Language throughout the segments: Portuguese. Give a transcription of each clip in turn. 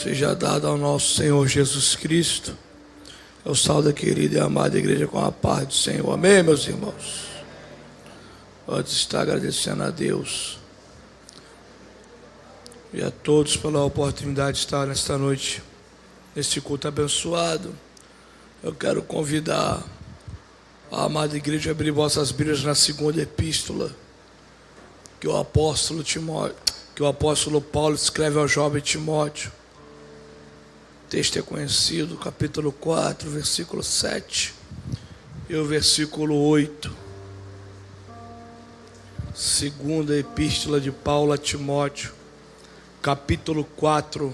Seja dado ao nosso Senhor Jesus Cristo, ao salve da querida e amada igreja com a paz do Senhor. Amém, meus irmãos? Antes de estar agradecendo a Deus e a todos pela oportunidade de estar nesta noite, neste culto abençoado, eu quero convidar a amada igreja a abrir vossas Bíblias na segunda epístola que o apóstolo Paulo escreve ao jovem Timóteo. O texto é conhecido, capítulo 4, versículo 7 e o versículo 8. Segunda epístola de Paulo a Timóteo, capítulo 4,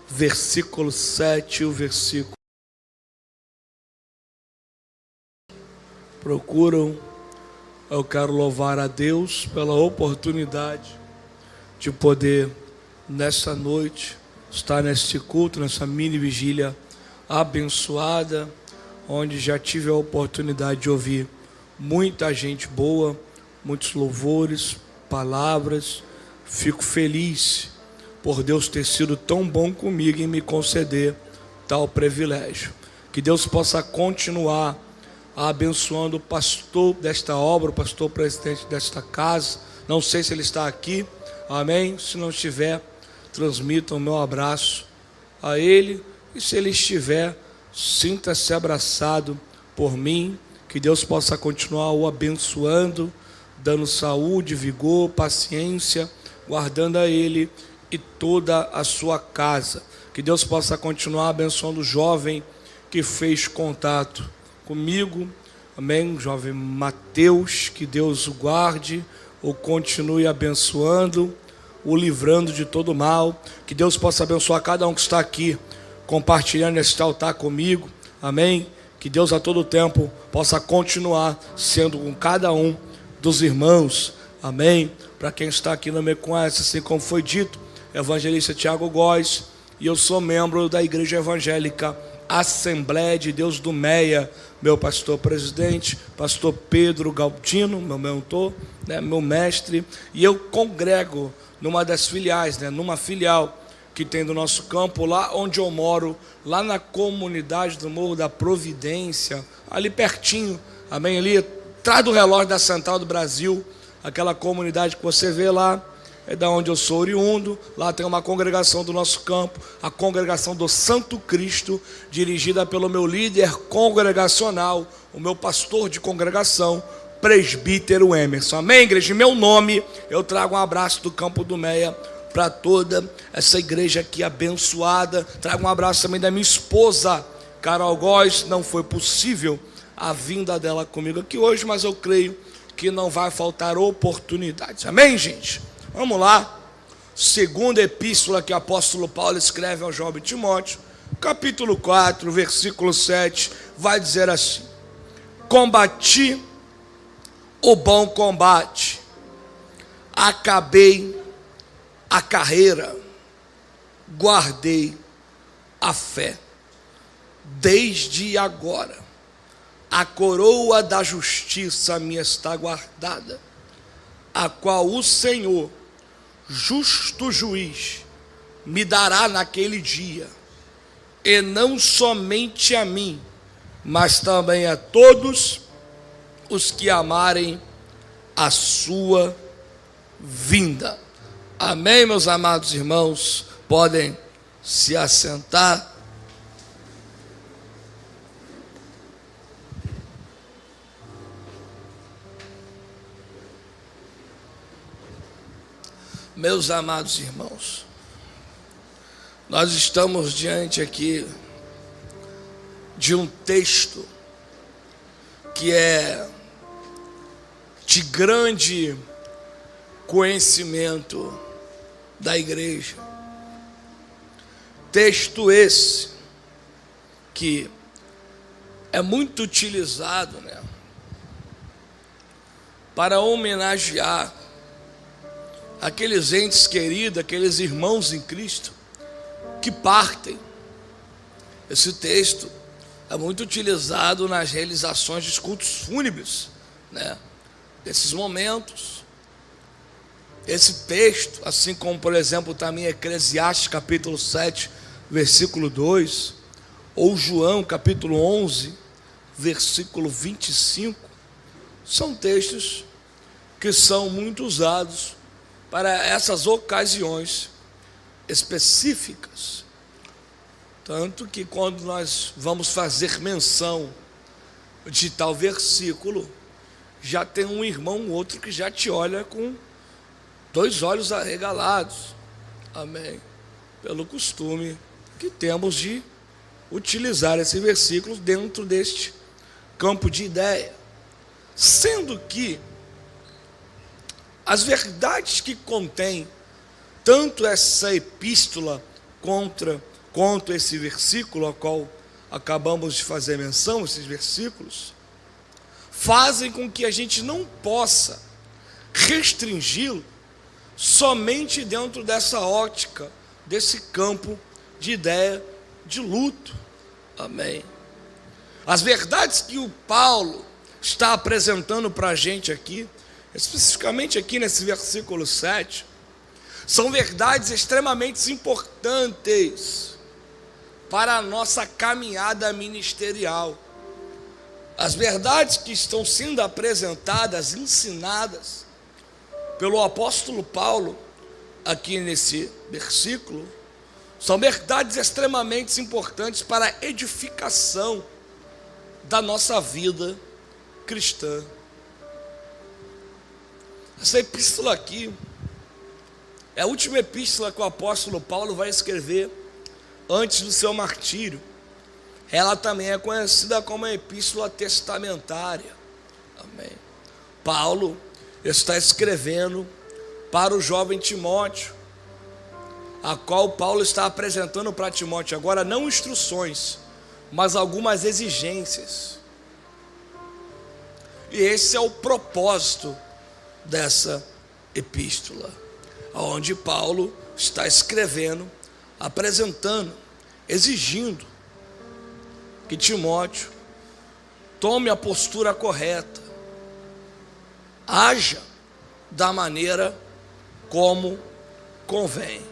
versículo 7 e o versículo. Eu quero louvar a Deus pela oportunidade de poder, nesta noite, estar neste culto, nessa mini vigília abençoada, onde já tive a oportunidade de ouvir muita gente boa, muitos louvores, palavras. Fico feliz por Deus ter sido tão bom comigo em me conceder tal privilégio. Que Deus possa continuar abençoando o pastor desta obra, o pastor presidente desta casa. Não sei se ele está aqui, amém? Se não estiver, transmitam o meu abraço a ele, e se ele estiver, sinta-se abraçado por mim. Que Deus possa continuar o abençoando, dando saúde, vigor, paciência, guardando a ele e toda a sua casa. Que Deus possa continuar abençoando o jovem que fez contato comigo, amém? Jovem Mateus, que Deus o guarde, o continue abençoando, o livrando de todo mal. Que Deus possa abençoar cada um que está aqui compartilhando este altar comigo, amém? Que Deus a todo tempo possa continuar sendo com cada um dos irmãos, amém? Para quem está aqui não me conhece, assim como foi dito, evangelista Tiago Góes, e eu sou membro da Igreja Evangélica Assembleia de Deus do Meia. Meu pastor presidente, pastor Pedro Galdino, meu mentor, meu mestre, e eu congrego numa das filiais, numa filial que tem do nosso campo, lá onde eu moro, lá na comunidade do Morro da Providência, ali pertinho, amém, ali atrás do relógio da Central do Brasil, aquela comunidade que você vê lá, é da onde eu sou oriundo. Lá tem uma congregação do nosso campo, a congregação do Santo Cristo, dirigida pelo meu líder congregacional, o meu pastor de congregação, presbítero Emerson. Amém, igreja? Em meu nome, eu trago um abraço do Campo do Meia para toda essa igreja aqui abençoada. Trago um abraço também da minha esposa, Carol Góes. Não foi possível a vinda dela comigo aqui hoje, mas eu creio que não vai faltar oportunidades. Amém, gente? Vamos lá, segunda epístola que o apóstolo Paulo escreve ao jovem Timóteo, capítulo 4, versículo 7, vai dizer assim: combati o bom combate, acabei a carreira, guardei a fé. Desde agora, a coroa da justiça me está guardada, a qual o Senhor, justo juiz, me dará naquele dia, e não somente a mim, mas também a todos os que amarem a sua vinda. Amém, meus amados irmãos? Podem se assentar. Meus amados irmãos, nós estamos diante aqui de um texto que é de grande conhecimento da igreja. Texto esse que é muito utilizado, para homenagear aqueles entes queridos, aqueles irmãos em Cristo que partem. Esse texto é muito utilizado nas realizações dos cultos fúnebres, desses momentos. Esse texto, assim como, por exemplo, também Eclesiastes capítulo 7, versículo 2, ou João, capítulo 11, versículo 25, são textos que são muito usados para essas ocasiões específicas. Tanto que quando nós vamos fazer menção de tal versículo, já tem um irmão ou outro que já te olha com 2 olhos arregalados. Amém. Pelo costume que temos de utilizar esse versículo dentro deste campo de ideia. Sendo que as verdades que contém tanto essa epístola quanto esse versículo ao qual acabamos de fazer menção, esses versículos, fazem com que a gente não possa restringi-lo somente dentro dessa ótica, desse campo de ideia de luto. Amém. As verdades que o Paulo está apresentando para a gente aqui, especificamente aqui nesse versículo 7, são verdades extremamente importantes para a nossa caminhada ministerial. As verdades que estão sendo apresentadas, ensinadas pelo apóstolo Paulo aqui nesse versículo, são verdades extremamente importantes para a edificação da nossa vida cristã. Essa epístola aqui é a última epístola que o apóstolo Paulo vai escrever antes do seu martírio. Ela também é conhecida como a epístola testamentária. Amém. Paulo está escrevendo para o jovem Timóteo, a qual Paulo está apresentando para Timóteo agora não instruções, mas algumas exigências. E esse é o propósito dessa epístola, onde Paulo está escrevendo, apresentando, exigindo que Timóteo tome a postura correta, haja da maneira como convém.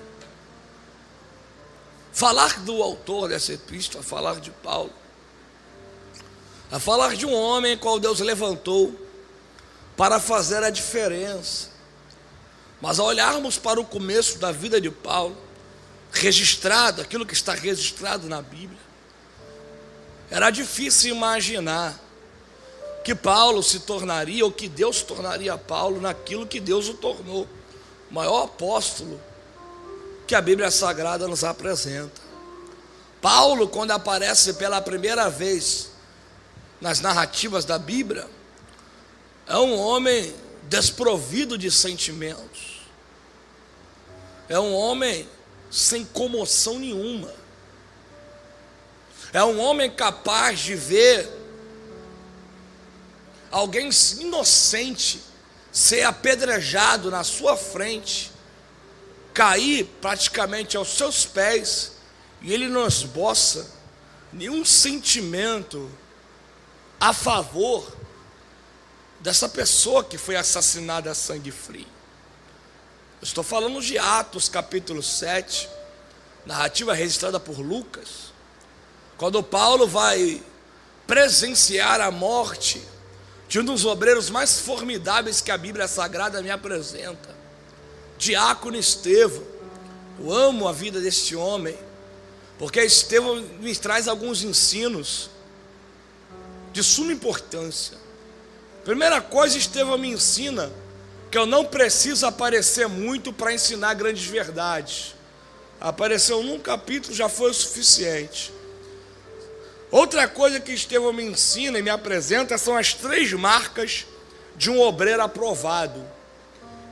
Falar do autor dessa epístola, falar de Paulo, a falar de um homem qual Deus levantou para fazer a diferença. Mas ao olharmos para o começo da vida de Paulo, registrado, aquilo que está registrado na Bíblia, era difícil imaginar que Paulo se tornaria, ou que Deus tornaria Paulo naquilo que Deus o tornou, o maior apóstolo que a Bíblia Sagrada nos apresenta. Paulo, quando aparece pela primeira vez nas narrativas da Bíblia, é um homem desprovido de sentimentos, é um homem sem comoção nenhuma, é um homem capaz de ver alguém inocente ser apedrejado na sua frente, cair praticamente aos seus pés, e ele não esboça nenhum sentimento a favor dessa pessoa que foi assassinada a sangue frio. Eu estou falando de Atos capítulo 7, narrativa registrada por Lucas, quando Paulo vai presenciar a morte de um dos obreiros mais formidáveis que a Bíblia Sagrada me apresenta, diácono Estevão. Eu amo a vida deste homem, porque Estevão me traz alguns ensinos de suma importância. Primeira coisa, Estevão me ensina que eu não preciso aparecer muito para ensinar grandes verdades. Apareceu num capítulo já foi o suficiente. Outra coisa que Estevão me ensina e me apresenta são as 3 marcas de um obreiro aprovado.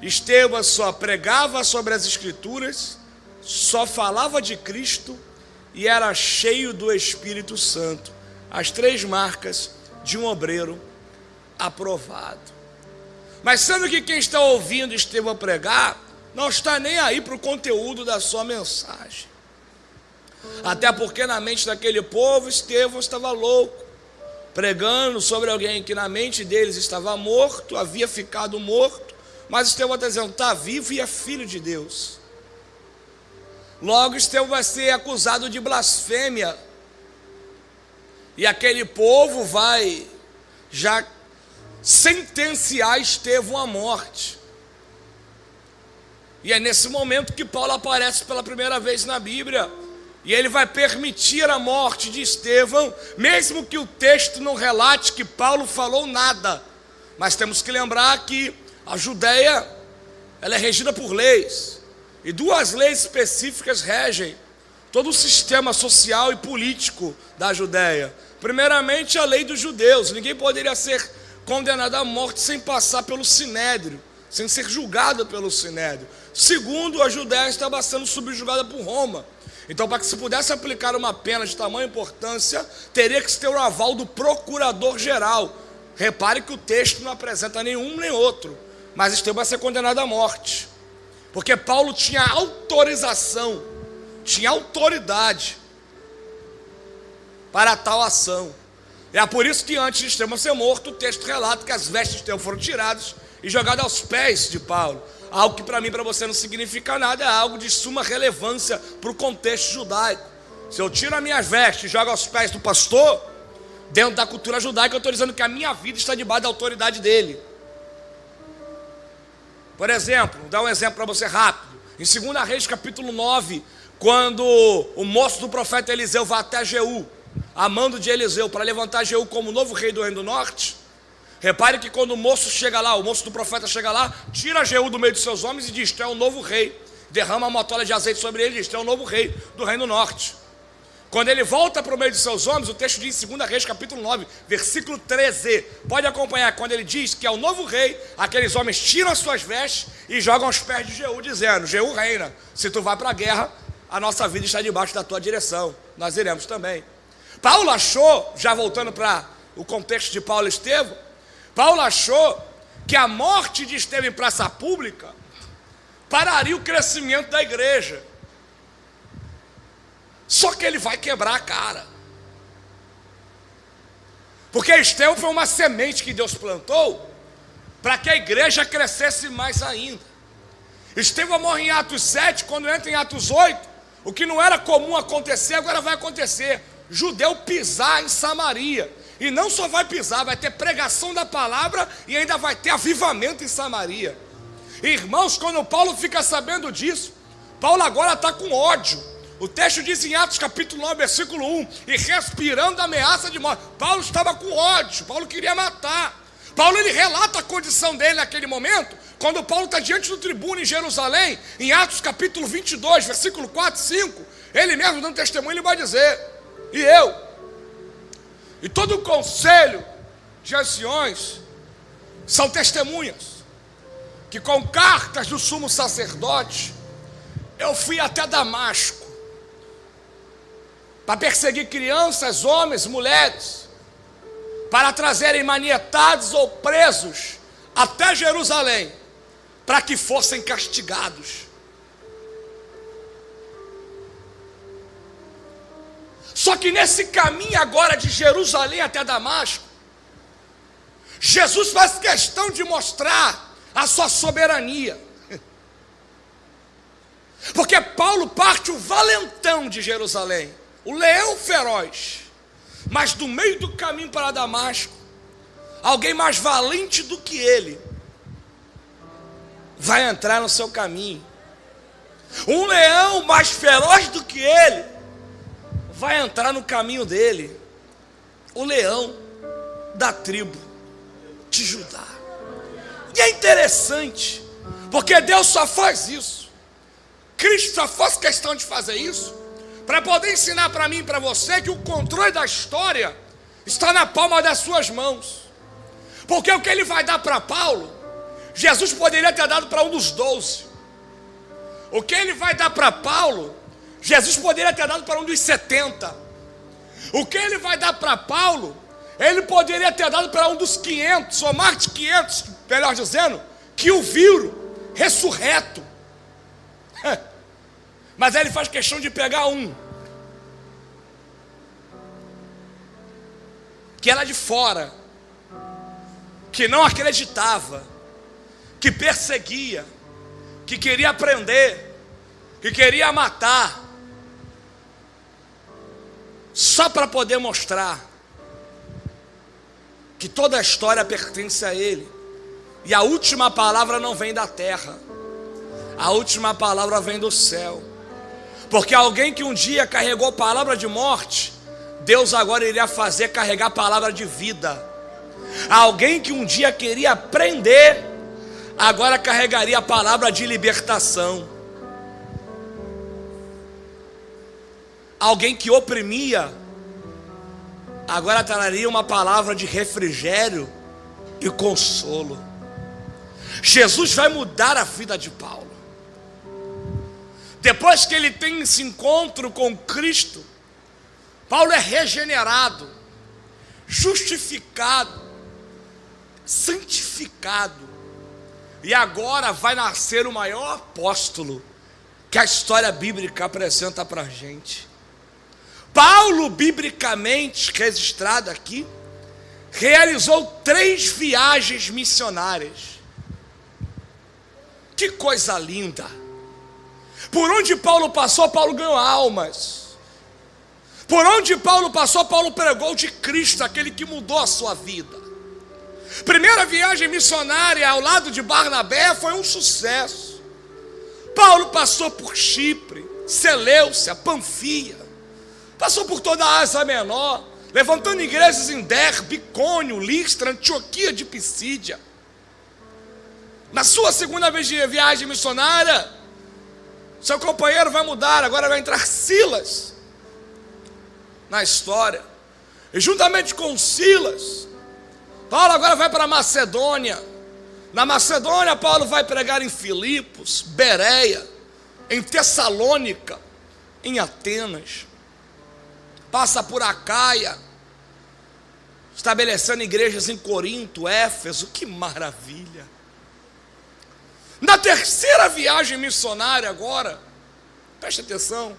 Estevão só pregava sobre as Escrituras, só falava de Cristo e era cheio do Espírito Santo. As 3 marcas de um obreiro aprovado. Mas sendo que quem está ouvindo Estevão pregar não está nem aí para o conteúdo da sua mensagem. Até porque na mente daquele povo Estevão estava louco, pregando sobre alguém que na mente deles estava morto, havia ficado morto, mas Estevão está dizendo, está vivo e é filho de Deus. Logo, Estevão vai ser acusado de blasfêmia. E aquele povo vai já sentenciar Estevão à morte. E é nesse momento que Paulo aparece pela primeira vez na Bíblia. E ele vai permitir a morte de Estevão, mesmo que o texto não relate que Paulo falou nada. Mas temos que lembrar que a Judeia, ela é regida por leis. E duas leis específicas regem todo o sistema social e político da Judeia. Primeiramente, a lei dos judeus. Ninguém poderia ser condenado à morte sem passar pelo Sinédrio, sem ser julgado pelo Sinédrio. Segundo, a Judeia estava sendo subjugada por Roma. Então, para que se pudesse aplicar uma pena de tamanha importância, teria que se ter o aval do procurador-geral. Repare que o texto não apresenta nenhum nem outro, mas Estevão vai ser condenado à morte. Porque Paulo tinha autorização, tinha autoridade para tal ação. É por isso que antes de Estevão ser morto, o texto relata que as vestes de Estevão foram tiradas e jogadas aos pés de Paulo. Algo que para mim e para você não significa nada, é algo de suma relevância para o contexto judaico. Se eu tiro as minhas vestes e jogo aos pés do pastor, dentro da cultura judaica eu estou dizendo que a minha vida está debaixo da autoridade dele. Por exemplo, vou dar um exemplo para você rápido. Em 2 Reis capítulo 9, quando o moço do profeta Eliseu vai até Jeú, a mando de Eliseu, para levantar Jeú como novo rei do Reino do Norte, repare que quando o moço chega lá, o moço do profeta chega lá, tira Jeú do meio dos seus homens e diz: tu é o novo rei. Derrama uma toalha de azeite sobre ele e diz: tu é o novo rei do Reino do Norte. Quando ele volta para o meio dos seus homens, o texto diz em 2 Reis capítulo 9, versículo 13, pode acompanhar, quando ele diz que é o novo rei, aqueles homens tiram as suas vestes e jogam aos pés de Jeú, dizendo: Jeú reina, se tu vai para a guerra, a nossa vida está debaixo da tua direção, nós iremos também. Paulo achou, já voltando para o contexto de Paulo e Estevão, Paulo achou que a morte de Estevão em praça pública pararia o crescimento da igreja. Só que ele vai quebrar a cara. Porque Estevão foi uma semente que Deus plantou para que a igreja crescesse mais ainda. Estevão morre em Atos 7, quando entra em Atos 8, o que não era comum acontecer, agora vai acontecer. Judeu pisar em Samaria. E não só vai pisar, vai ter pregação da palavra e ainda vai ter avivamento em Samaria. Irmãos, quando Paulo fica sabendo disso, Paulo agora está com ódio. O texto diz em Atos capítulo 9, versículo 1, e respirando a ameaça de morte. Paulo estava com ódio, Paulo queria matar. Paulo, ele relata a condição dele naquele momento, quando Paulo está diante do tribuno em Jerusalém, em Atos capítulo 22, versículo 4 e 5, ele mesmo dando testemunho, ele vai dizer: e eu, e todo o conselho de anciões, são testemunhas, que com cartas do sumo sacerdote, eu fui até Damasco, para perseguir crianças, homens, mulheres, para trazerem manietados ou presos até Jerusalém, para que fossem castigados. Só que nesse caminho agora de Jerusalém até Damasco, Jesus faz questão de mostrar a sua soberania. Porque Paulo parte o valentão de Jerusalém, o leão feroz, mas do meio do caminho para Damasco, alguém mais valente do que ele vai entrar no seu caminho. Um leão mais feroz do que ele vai entrar no caminho dele. O leão da tribo de Judá. E é interessante, porque Deus só faz isso, Cristo só faz questão de fazer isso, para poder ensinar para mim e para você que o controle da história está na palma das suas mãos. Porque o que ele vai dar para Paulo, Jesus poderia ter dado para um dos 12. O que ele vai dar para Paulo, Jesus poderia ter dado para um dos 70. O que ele vai dar para Paulo, ele poderia ter dado para um dos 500, ou mais de 500, melhor dizendo, que o viram ressurreto. Mas aí ele faz questão de pegar um, que era de fora, que não acreditava, que perseguia, que queria prender, que queria matar, só para poder mostrar que toda a história pertence a ele. E a última palavra não vem da terra, a última palavra vem do céu. Porque alguém que um dia carregou palavra de morte, Deus agora iria fazer carregar palavra de vida. Alguém que um dia queria prender, agora carregaria a palavra de libertação. Alguém que oprimia, agora traria uma palavra de refrigério e consolo. Jesus vai mudar a vida de Paulo. Depois que ele tem esse encontro com Cristo, Paulo é regenerado, justificado, santificado, e agora vai nascer o maior apóstolo que a história bíblica apresenta para a gente. Paulo, biblicamente registrado aqui, realizou 3 viagens missionárias. Que coisa linda! Por onde Paulo passou, Paulo ganhou almas. Por onde Paulo passou, Paulo pregou de Cristo, aquele que mudou a sua vida. Primeira viagem missionária ao lado de Barnabé foi um sucesso. Paulo passou por Chipre, Seleucia, Panfia, passou por toda a Ásia Menor, levantando igrejas em Derbe, Icônio, Listra, Antioquia de Pisídia. Na sua segunda viagem missionária, seu companheiro vai mudar, agora vai entrar Silas na história. E juntamente com Silas, Paulo agora vai para a Macedônia. Na Macedônia, Paulo vai pregar em Filipos, Bereia, em Tessalônica, em Atenas. Passa por Acaia, estabelecendo igrejas em Corinto, Éfeso. Que maravilha! Na terceira viagem missionária agora, preste atenção,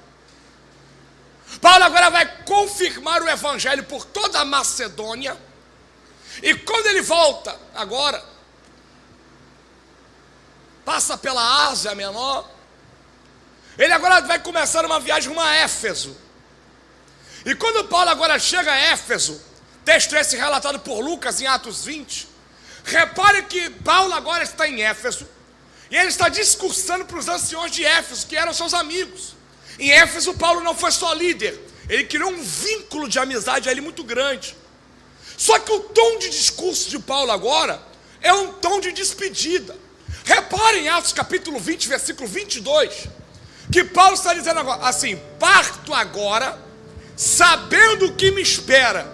Paulo agora vai confirmar o evangelho por toda a Macedônia. E quando ele volta agora, passa pela Ásia Menor, ele agora vai começar uma viagem rumo a Éfeso. E quando Paulo agora chega a Éfeso, texto esse relatado por Lucas em Atos 20, repare que Paulo agora está em Éfeso, e ele está discursando para os anciões de Éfeso, que eram seus amigos. Em Éfeso, Paulo não foi só líder, ele criou um vínculo de amizade ali muito grande. Só que o tom de discurso de Paulo agora é um tom de despedida. Reparem em Atos capítulo 20, versículo 22, que Paulo está dizendo agora, assim: parto agora, sabendo o que me espera,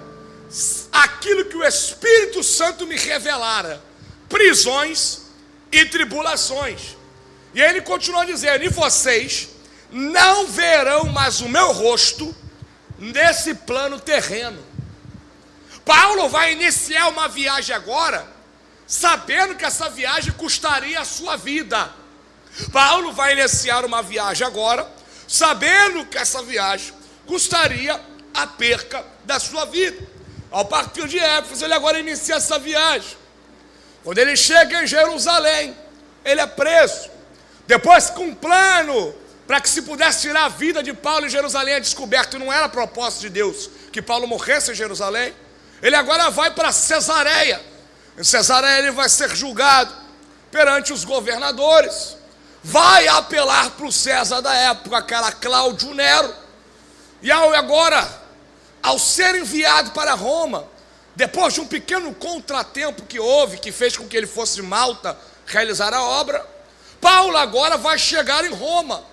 aquilo que o Espírito Santo me revelara, prisões e tribulações. E ele continua dizendo: e vocês não verão mais o meu rosto nesse plano terreno. Paulo vai iniciar uma viagem agora, sabendo que essa viagem custaria a sua vida. Paulo vai iniciar uma viagem agora, sabendo que essa viagem custaria a perca da sua vida. Ao partir de Éfeso, ele agora inicia essa viagem. Quando ele chega em Jerusalém, ele é preso. Depois, com um plano para que se pudesse tirar a vida de Paulo em Jerusalém, é descoberto, não era propósito de Deus que Paulo morresse em Jerusalém. Ele agora vai para Cesareia. Em Cesareia ele vai ser julgado perante os governadores. Vai apelar para o César da época, que era Cláudio Nero. E ao ser enviado para Roma, depois de um pequeno contratempo que houve, que fez com que ele fosse de Malta realizar a obra, Paulo agora vai chegar em Roma.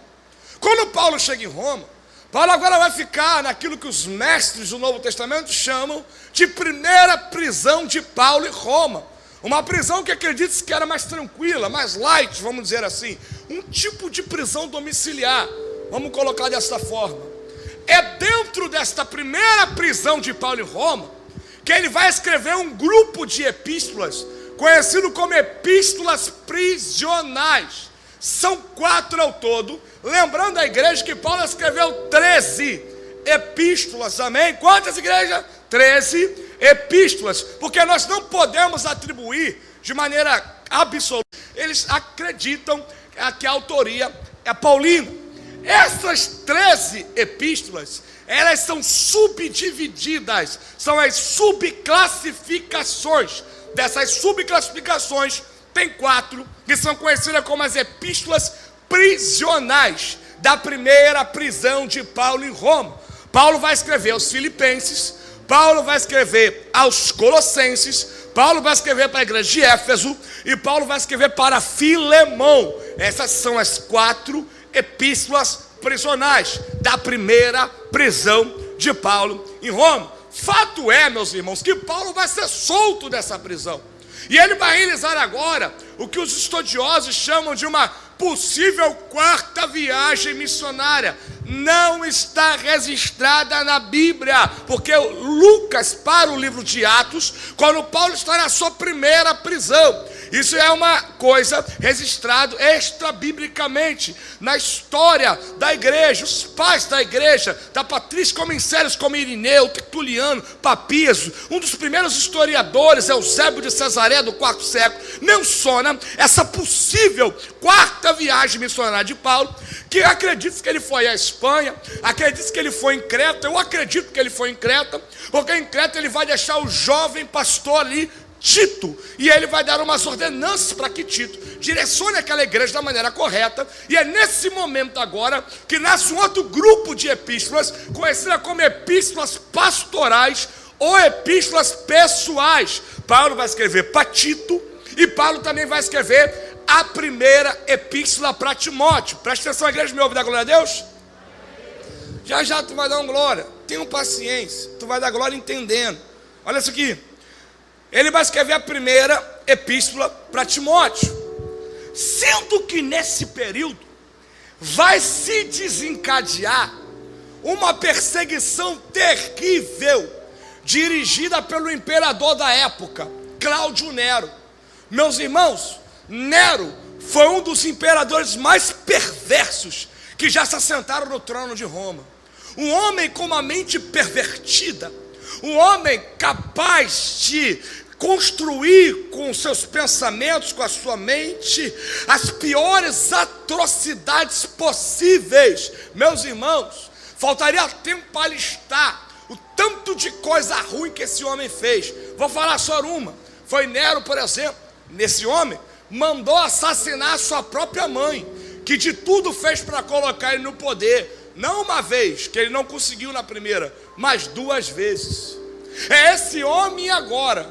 Quando Paulo chega em Roma, Paulo agora vai ficar naquilo que os mestres do Novo Testamento chamam de primeira prisão de Paulo em Roma. Uma prisão que acredita-se que era mais tranquila, mais light, vamos dizer assim. Um tipo de prisão domiciliar, vamos colocar dessa forma. É dentro desta primeira prisão de Paulo em Roma que ele vai escrever um grupo de epístolas, conhecido como epístolas prisionais. São 4 ao todo, lembrando a igreja que Paulo escreveu 13 epístolas, amém? Quantas igrejas? 13 epístolas, porque nós não podemos atribuir de maneira absoluta. Eles acreditam que a autoria é paulina. Essas 13 epístolas, elas são subdivididas, são as subclassificações. Dessas subclassificações, tem 4 que são conhecidas como as epístolas prisionais da primeira prisão de Paulo em Roma. Paulo vai escrever aos Filipenses, Paulo vai escrever aos Colossenses, Paulo vai escrever para a igreja de Éfeso e Paulo vai escrever para Filemão. Essas são as 4 epístolas prisionais da primeira prisão de Paulo em Roma. Fato é, meus irmãos, que Paulo vai ser solto dessa prisão. E ele vai realizar agora o que os estudiosos chamam de uma possível 4ª viagem missionária. Não está registrada na Bíblia, porque Lucas, para o livro de Atos, quando Paulo está na sua primeira prisão, isso é uma coisa registrada extra-biblicamente na história da igreja. Os pais da igreja, da patrícia comensérios como Irineu, Tertuliano, Papias, um dos primeiros historiadores, Eusébio de Cesareia, do 4º século, menciona essa possível 4ª viagem missionária de Paulo, que acredita que ele foi à Espanha, acredita que ele foi em Creta. Eu acredito que ele foi em Creta, porque em Creta ele vai deixar o jovem pastor ali, Tito, e ele vai dar umas ordenanças para que Tito direcione aquela igreja da maneira correta. E é nesse momento agora que nasce um outro grupo de epístolas, conhecida como epístolas pastorais ou epístolas pessoais. Paulo vai escrever para Tito, e Paulo também vai escrever a primeira epístola para Timóteo. Presta atenção, a igreja, me ouve, dá glória a Deus? Já já tu vai dar uma glória, tenha paciência, tu vai dar glória entendendo. Olha isso aqui. Ele vai escrever a primeira epístola para Timóteo, sendo que nesse período vai se desencadear uma perseguição terrível, dirigida pelo imperador da época, Cláudio Nero. Meus irmãos, Nero foi um dos imperadores mais perversos que já se assentaram no trono de Roma. Um homem com uma mente pervertida, um homem capaz de construir com seus pensamentos, com a sua mente, as piores atrocidades possíveis. Meus irmãos, faltaria tempo para listar o tanto de coisa ruim que esse homem fez. Vou falar só uma. Foi Nero, por exemplo. Nesse homem, mandou assassinar a sua própria mãe, que de tudo fez para colocar ele no poder. Não uma vez, que ele não conseguiu na primeira, mas 2 vezes. É esse homem agora,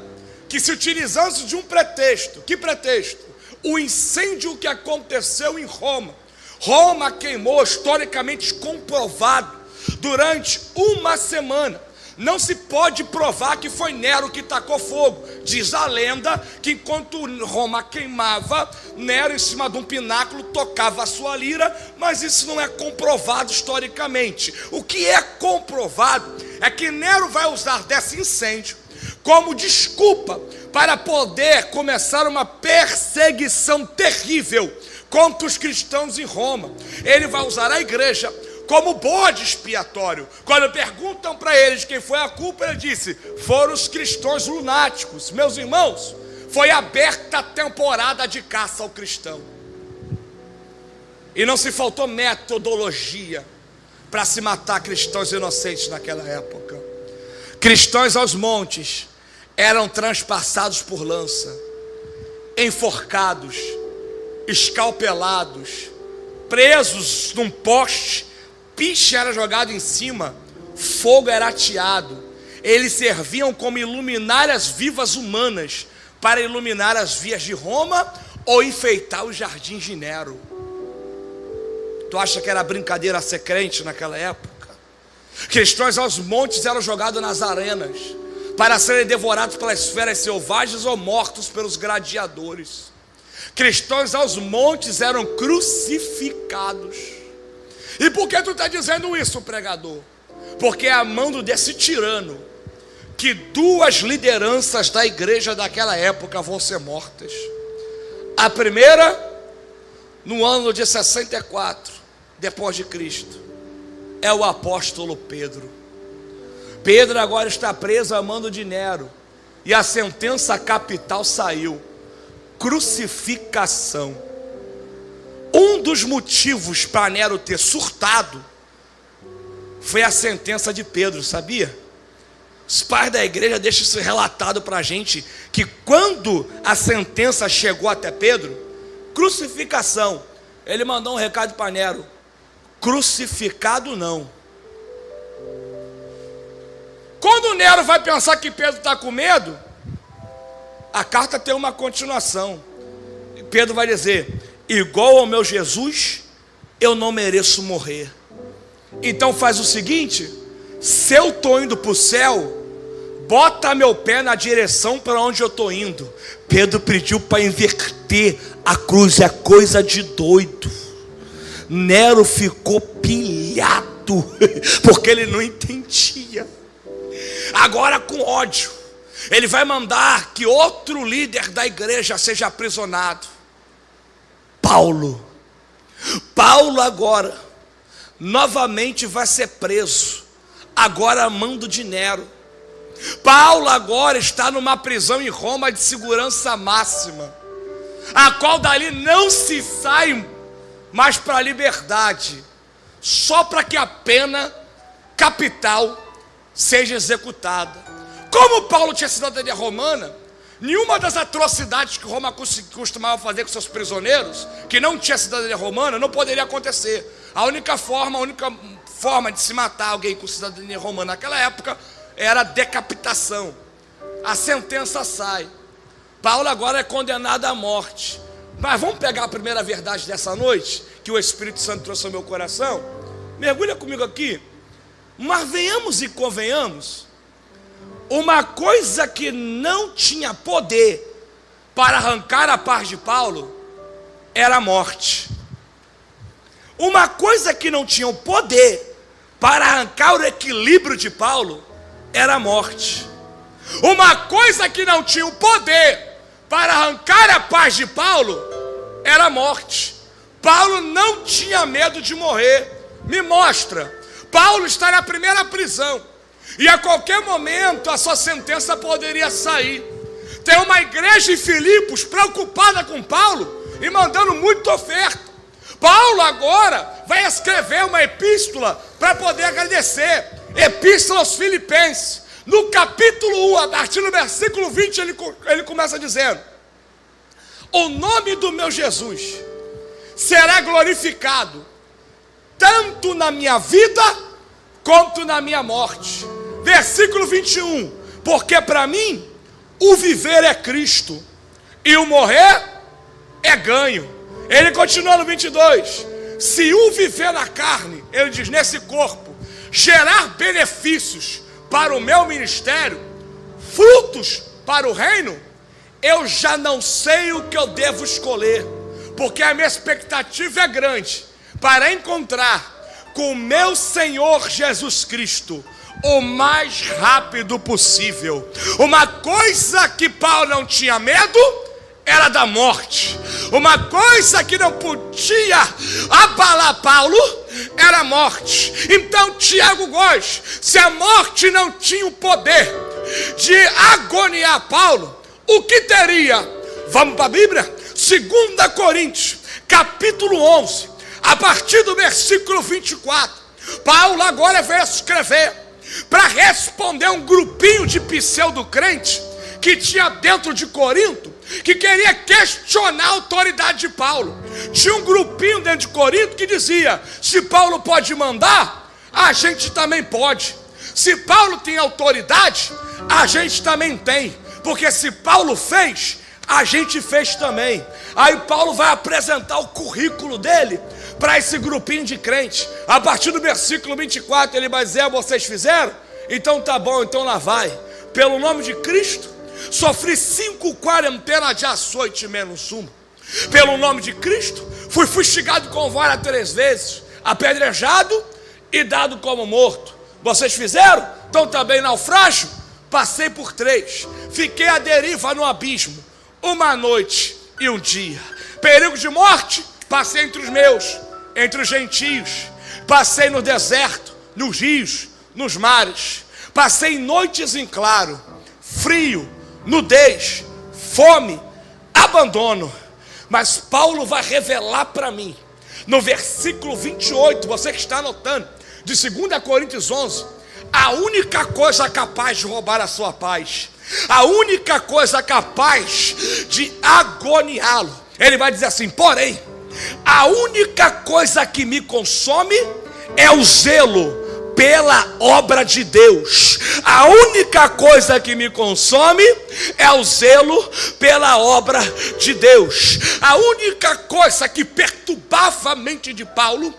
que se utilizando de um pretexto. Que pretexto? O incêndio que aconteceu em Roma. Roma queimou, historicamente comprovado, durante 1 semana. Não se pode provar que foi Nero que tacou fogo. Diz a lenda que enquanto Roma queimava, Nero em cima de um pináculo tocava a sua lira, mas isso não é comprovado historicamente. O que é comprovado é que Nero vai usar desse incêndio como desculpa para poder começar uma perseguição terrível contra os cristãos em Roma. Ele vai usar a igreja como bode expiatório. Quando perguntam para ele de quem foi a culpa, ele disse: foram os cristãos lunáticos. Meus irmãos, foi aberta a temporada de caça ao cristão, e não se faltou metodologia para se matar cristãos inocentes naquela época. Cristãos aos montes eram transpassados por lança, enforcados, escalpelados, presos num poste, piche era jogado em cima, fogo era ateado. Eles serviam como luminárias vivas humanas para iluminar as vias de Roma ou enfeitar os jardins de Nero. Tu acha que era brincadeira ser crente naquela época? Cristãos aos montes eram jogados nas arenas para serem devorados pelas feras selvagens ou mortos pelos gladiadores. Cristãos aos montes eram crucificados. E por que tu está dizendo isso, pregador? Porque é a mando desse tirano que 2 lideranças da igreja daquela época vão ser mortas. A primeira, no ano de 64, depois de Cristo, é o apóstolo Pedro. Pedro agora está preso a mando de Nero, e a sentença capital saiu: crucificação. Um um dos motivos para Nero ter surtado foi a sentença de Pedro, sabia? Os pais da igreja deixam isso relatado para a gente, que quando a sentença chegou até Pedro, crucificação, ele mandou um recado para Nero: crucificado não. Quando Nero vai pensar que Pedro está com medo, a carta tem uma continuação. Pedro vai dizer: igual ao meu Jesus, eu não mereço morrer. Então faz o seguinte: se eu estou indo para o céu, bota meu pé na direção para onde eu estou indo. Pedro pediu para inverter a cruz, é coisa de doido. Nero ficou pilhado, porque ele não entendia. Agora, com ódio, ele vai mandar que outro líder da igreja seja aprisionado. Paulo agora novamente vai ser preso, agora a mando de Nero. Paulo agora está numa prisão em Roma de segurança máxima, a qual dali não se sai mais para a liberdade, só para que a pena capital seja executada. Como Paulo tinha cidadania romana, nenhuma das atrocidades que Roma costumava fazer com seus prisioneiros, que não tinha cidadania romana, não poderia acontecer. A única forma de se matar alguém com cidadania romana naquela época era a decapitação. A sentença sai. Paulo agora é condenado à morte. Mas vamos pegar a primeira verdade dessa noite, que o Espírito Santo trouxe ao meu coração. Mergulha comigo aqui. Mas venhamos e convenhamos, uma coisa que não tinha poder para arrancar a paz de Paulo era a morte. Uma coisa que não tinha o poder para arrancar o equilíbrio de Paulo era a morte. Uma coisa que não tinha o poder para arrancar a paz de Paulo era a morte. Paulo não tinha medo de morrer. Me mostra. Paulo está na primeira prisão, e a qualquer momento a sua sentença poderia sair. Tem uma igreja em Filipos preocupada com Paulo e mandando muita oferta. Paulo agora vai escrever uma epístola para poder agradecer. Epístola aos Filipenses. No capítulo 1, a partir do versículo 20, ele começa dizendo: o nome do meu Jesus será glorificado tanto na minha vida quanto na minha morte. Versículo 21, porque para mim o viver é Cristo e o morrer é ganho. Ele continua no 22, se o viver na carne, ele diz, nesse corpo, gerar benefícios para o meu ministério, frutos para o reino, eu já não sei o que eu devo escolher, porque a minha expectativa é grande para encontrar com o meu Senhor Jesus Cristo o mais rápido possível. Uma coisa que Paulo não tinha medo era da morte. Uma coisa que não podia abalar Paulo era a morte. Então Tiago Góes, se a morte não tinha o poder de agoniar Paulo, o que teria? Vamos para a Bíblia? 2 Coríntios, capítulo 11, a partir do versículo 24. Paulo agora vai escrever para responder um grupinho de pseudo-crente que tinha dentro de Corinto, que queria questionar a autoridade de Paulo. Tinha um grupinho dentro de Corinto que dizia: se Paulo pode mandar, a gente também pode. Se Paulo tem autoridade, a gente também tem, porque se Paulo fez, a gente fez também. Aí Paulo vai apresentar o currículo dele para esse grupinho de crente. A partir do versículo 24 ele vai dizer: vocês fizeram? Então tá bom, então lá vai. Pelo nome de Cristo, sofri 5 quarentenas de açoite menos uma. Pelo nome de Cristo, fui fustigado com vara 3 vezes, apedrejado e dado como morto. Vocês fizeram? Então também naufrágio? Passei por 3. Fiquei à deriva no abismo, 1 noite e 1 dia. Perigo de morte? Passei entre os meus, entre os gentios. Passei no deserto, nos rios, nos mares. Passei noites em claro, frio, nudez, fome, abandono. Mas Paulo vai revelar para mim no versículo 28, você que está anotando, de 2 Coríntios 11, a única coisa capaz de roubar a sua paz, a única coisa capaz de agoniá-lo, ele vai dizer assim: porém, a única coisa que me consome é o zelo pela obra de Deus. A única coisa que me consome é o zelo pela obra de Deus. A única coisa que perturbava a mente de Paulo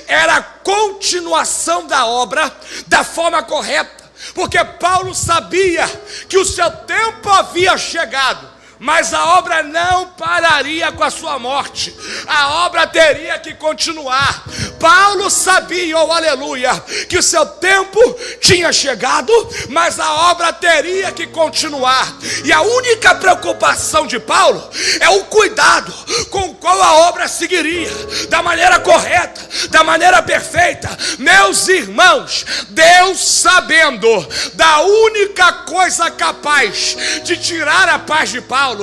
era a continuação da obra da forma correta, porque Paulo sabia que o seu tempo havia chegado, mas a obra não pararia com a sua morte, a obra teria que continuar. Paulo sabia, oh aleluia, que o seu tempo tinha chegado, mas a obra teria que continuar. E a única preocupação de Paulo é o cuidado com o qual a obra seguiria, da maneira correta, da maneira perfeita. Meus irmãos, Deus, sabendo da única coisa capaz de tirar a paz de Paulo,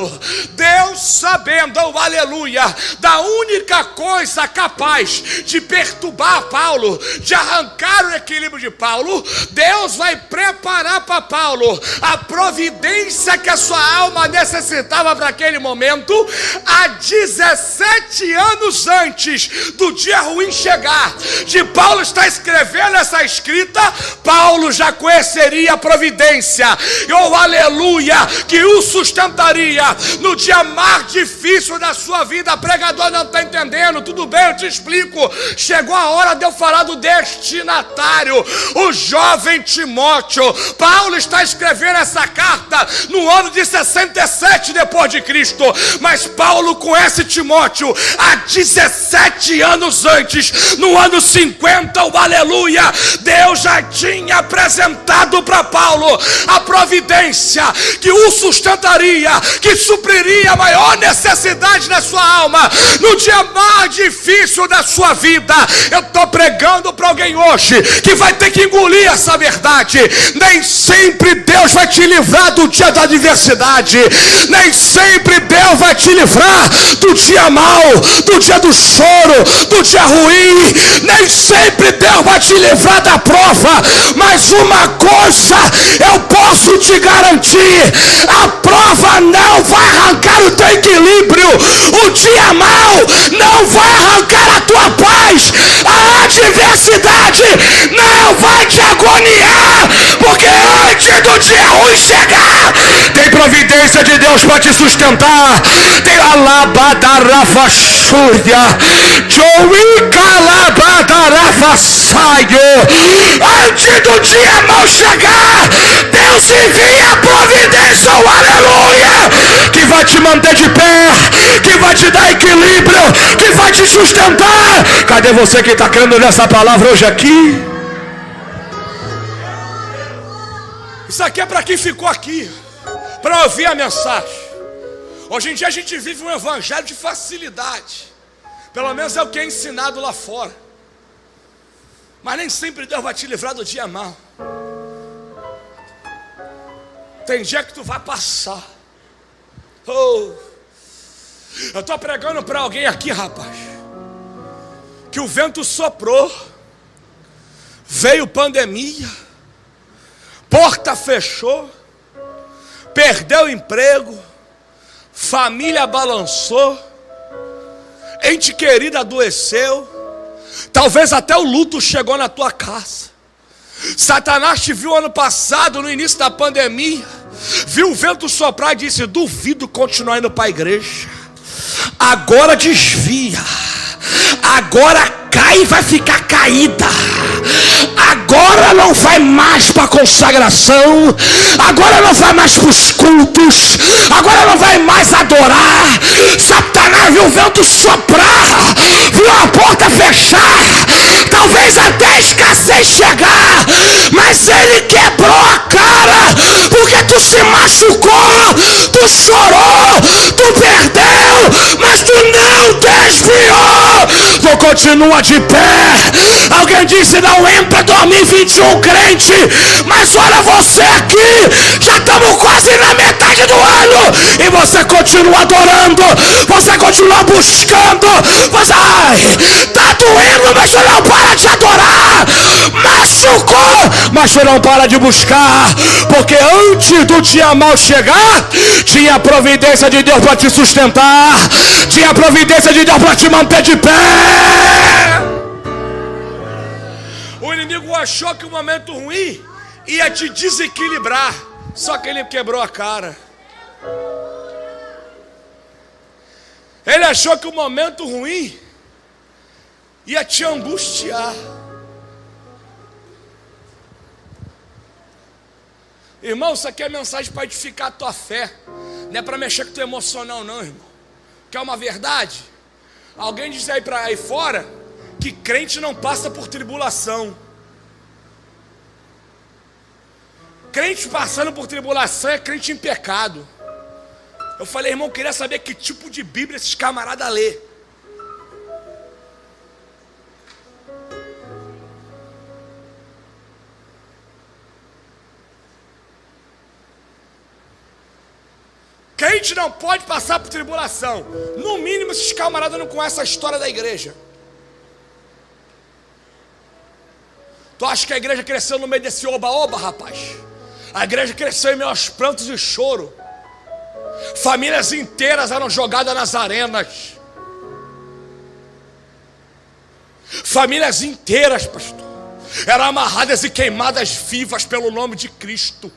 Deus, sabendo, oh aleluia, da única coisa capaz de perturbar Paulo, de arrancar o equilíbrio de Paulo, Deus vai preparar para Paulo a providência que a sua alma necessitava para aquele momento, há 17 anos antes do dia ruim chegar. De Paulo está escrevendo essa escrita, Paulo já conheceria a providência, oh aleluia, que o sustentaria no dia mais difícil da sua vida. Pregador, não está entendendo? Tudo bem, eu te explico. Chegou a hora de eu falar do destinatário, o jovem Timóteo. Paulo está escrevendo essa carta no ano de 67 depois de Cristo, mas Paulo conhece Timóteo há 17 anos antes, no ano 50, o aleluia. Deus já tinha apresentado para Paulo a providência que o sustentaria, que supriria a maior necessidade da sua alma no dia mais difícil da sua vida. Eu estou pregando para alguém hoje que vai ter que engolir essa verdade. Nem sempre Deus vai te livrar do dia da adversidade, nem sempre Deus vai te livrar do dia mau, do dia do choro, do dia ruim. Nem sempre Deus vai te livrar da prova, mas uma coisa eu posso te garantir: a prova não vai arrancar o teu equilíbrio, o dia mau não vai arrancar a tua paz, a adversidade não vai te agoniar, porque antes do dia ruim chegar, tem providência de Deus para te sustentar. Tem alabadarafachúria, joicalabadarafassaio. Antes do dia mau chegar, Deus envia a providência, oh, aleluia, que vai te manter de pé, que vai te dar equilíbrio, que vai te sustentar. Cadê você que está crendo nessa palavra hoje aqui? Isso aqui é para quem ficou aqui para ouvir a mensagem. Hoje em dia a gente vive um evangelho de facilidade, pelo menos é o que é ensinado lá fora, mas nem sempre Deus vai te livrar do dia mau. Tem dia que tu vai passar. Oh, eu estou pregando para alguém aqui, rapaz, que o vento soprou, veio pandemia, porta fechou, perdeu o emprego, família balançou, ente querida adoeceu, talvez até o luto chegou na tua casa. Satanás te viu ano passado, no início da pandemia, viu o vento soprar e disse: duvido continuar indo para a igreja. Agora desvia, agora cai e vai ficar caída. Agora não vai mais para a consagração, agora não vai mais para os cultos, agora não vai mais adorar. Satanás viu o vento soprar, viu a porta fechar, talvez até a escassez chegar, mas ele quebrou a cara, porque tu se machucou, tu chorou, tu perdeu, mas tu não desviou, tu continua de pé. Alguém disse: não entra 2021 crente, mas olha você aqui, já estamos quase na metade metade do ano e você continua adorando, você continua buscando, você, tá doendo, mas você não para de adorar, machucou, mas você não para de buscar, porque antes do dia mal chegar, tinha a providência de Deus para te sustentar, tinha a providência de Deus para te manter de pé. O inimigo achou que o momento ruim ia te desequilibrar, só que ele quebrou a cara. Ele achou que o momento ruim ia te angustiar. Irmão, isso aqui é mensagem para edificar a tua fé, não é para mexer com o teu emocional não, irmão. Quer uma verdade? Alguém diz aí fora que crente não passa por tribulação. Crente passando por tribulação é crente em pecado. Eu falei, irmão, eu queria saber que tipo de Bíblia esses camaradas lê. Crente não pode passar por tribulação. No mínimo, esses camaradas não conhecem a história da igreja. Tu acha que a igreja cresceu no meio desse oba-oba, rapaz? A igreja cresceu em meio aos prantos e choro. Famílias inteiras eram jogadas nas arenas. Famílias inteiras, pastor, eram amarradas e queimadas vivas pelo nome de Cristo.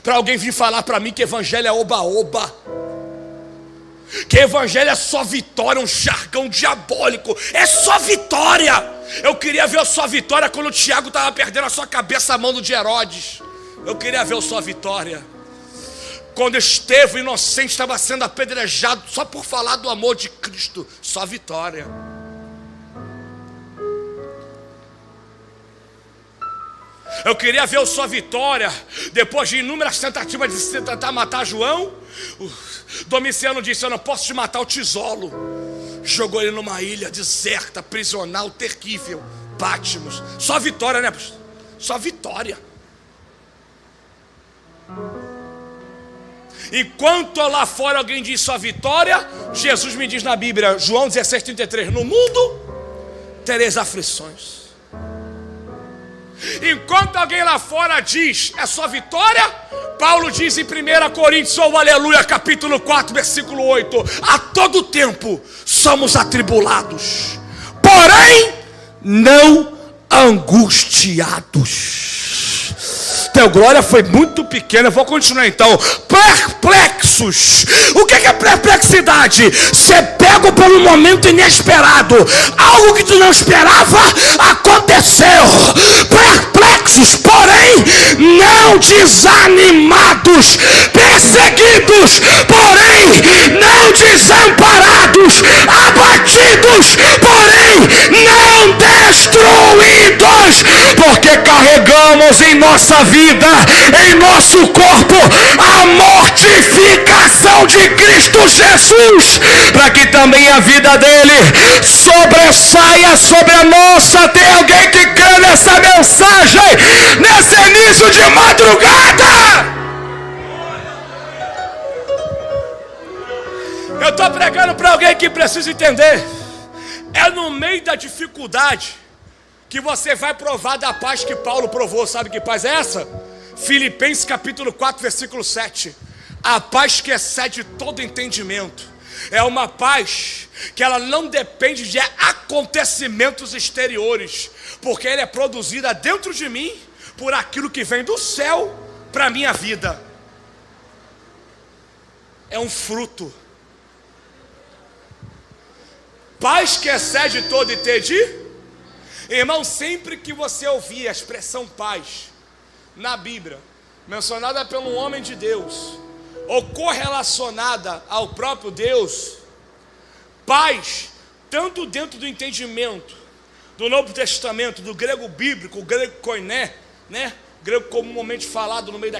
Para alguém vir falar para mim que evangelho é oba-oba, que evangelho é só vitória, um jargão diabólico, é só vitória. Eu queria ver a sua vitória quando o Tiago estava perdendo a sua cabeça à mão de Herodes. Eu queria ver a sua vitória quando Estevão, inocente, estava sendo apedrejado só por falar do amor de Cristo. Só vitória. Eu queria ver a sua vitória depois de inúmeras tentativas de se tentar matar João. Domiciano disse: eu não posso te matar, eu te isolo. Jogou ele numa ilha deserta, prisional, terrível, Patmos. Só vitória, né, pastor? Só vitória. Enquanto lá fora alguém diz só vitória, Jesus me diz na Bíblia, João 16:33, no mundo tereis aflições. Enquanto alguém lá fora diz é só vitória, Paulo diz em 1 Coríntios, oh, aleluia, capítulo 4, versículo 8, a todo tempo somos atribulados, porém não angustiados. Teu glória foi muito pequena. Eu vou continuar então. Perplexos. O que é perplexidade? Ser pego por um momento inesperado. Algo que tu não esperava aconteceu. Perplexos, porém não desanimados. Perseguidos, porém não desamparados. Abatidos, porém não destruídos. Porque carregamos em nossa vida, em nosso corpo, a mortificação de Cristo Jesus, para que também a vida dele sobressaia sobre a nossa. Tem alguém que crê nessa mensagem, nesse início de madrugada? Eu estou pregando para alguém que precisa entender. É no meio da dificuldade que você vai provar da paz que Paulo provou. Sabe que paz é essa? Filipenses capítulo 4, versículo 7. A paz que excede todo entendimento. É uma paz que ela não depende de acontecimentos exteriores, porque ela é produzida dentro de mim por aquilo que vem do céu para a minha vida. É um fruto. Paz que excede todo entendimento. Irmão, sempre que você ouvir a expressão paz na Bíblia, mencionada por um homem de Deus, ou correlacionada ao próprio Deus, paz, tanto dentro do entendimento do Novo Testamento, do grego bíblico, o grego koiné, né? Grego comumente falado no meio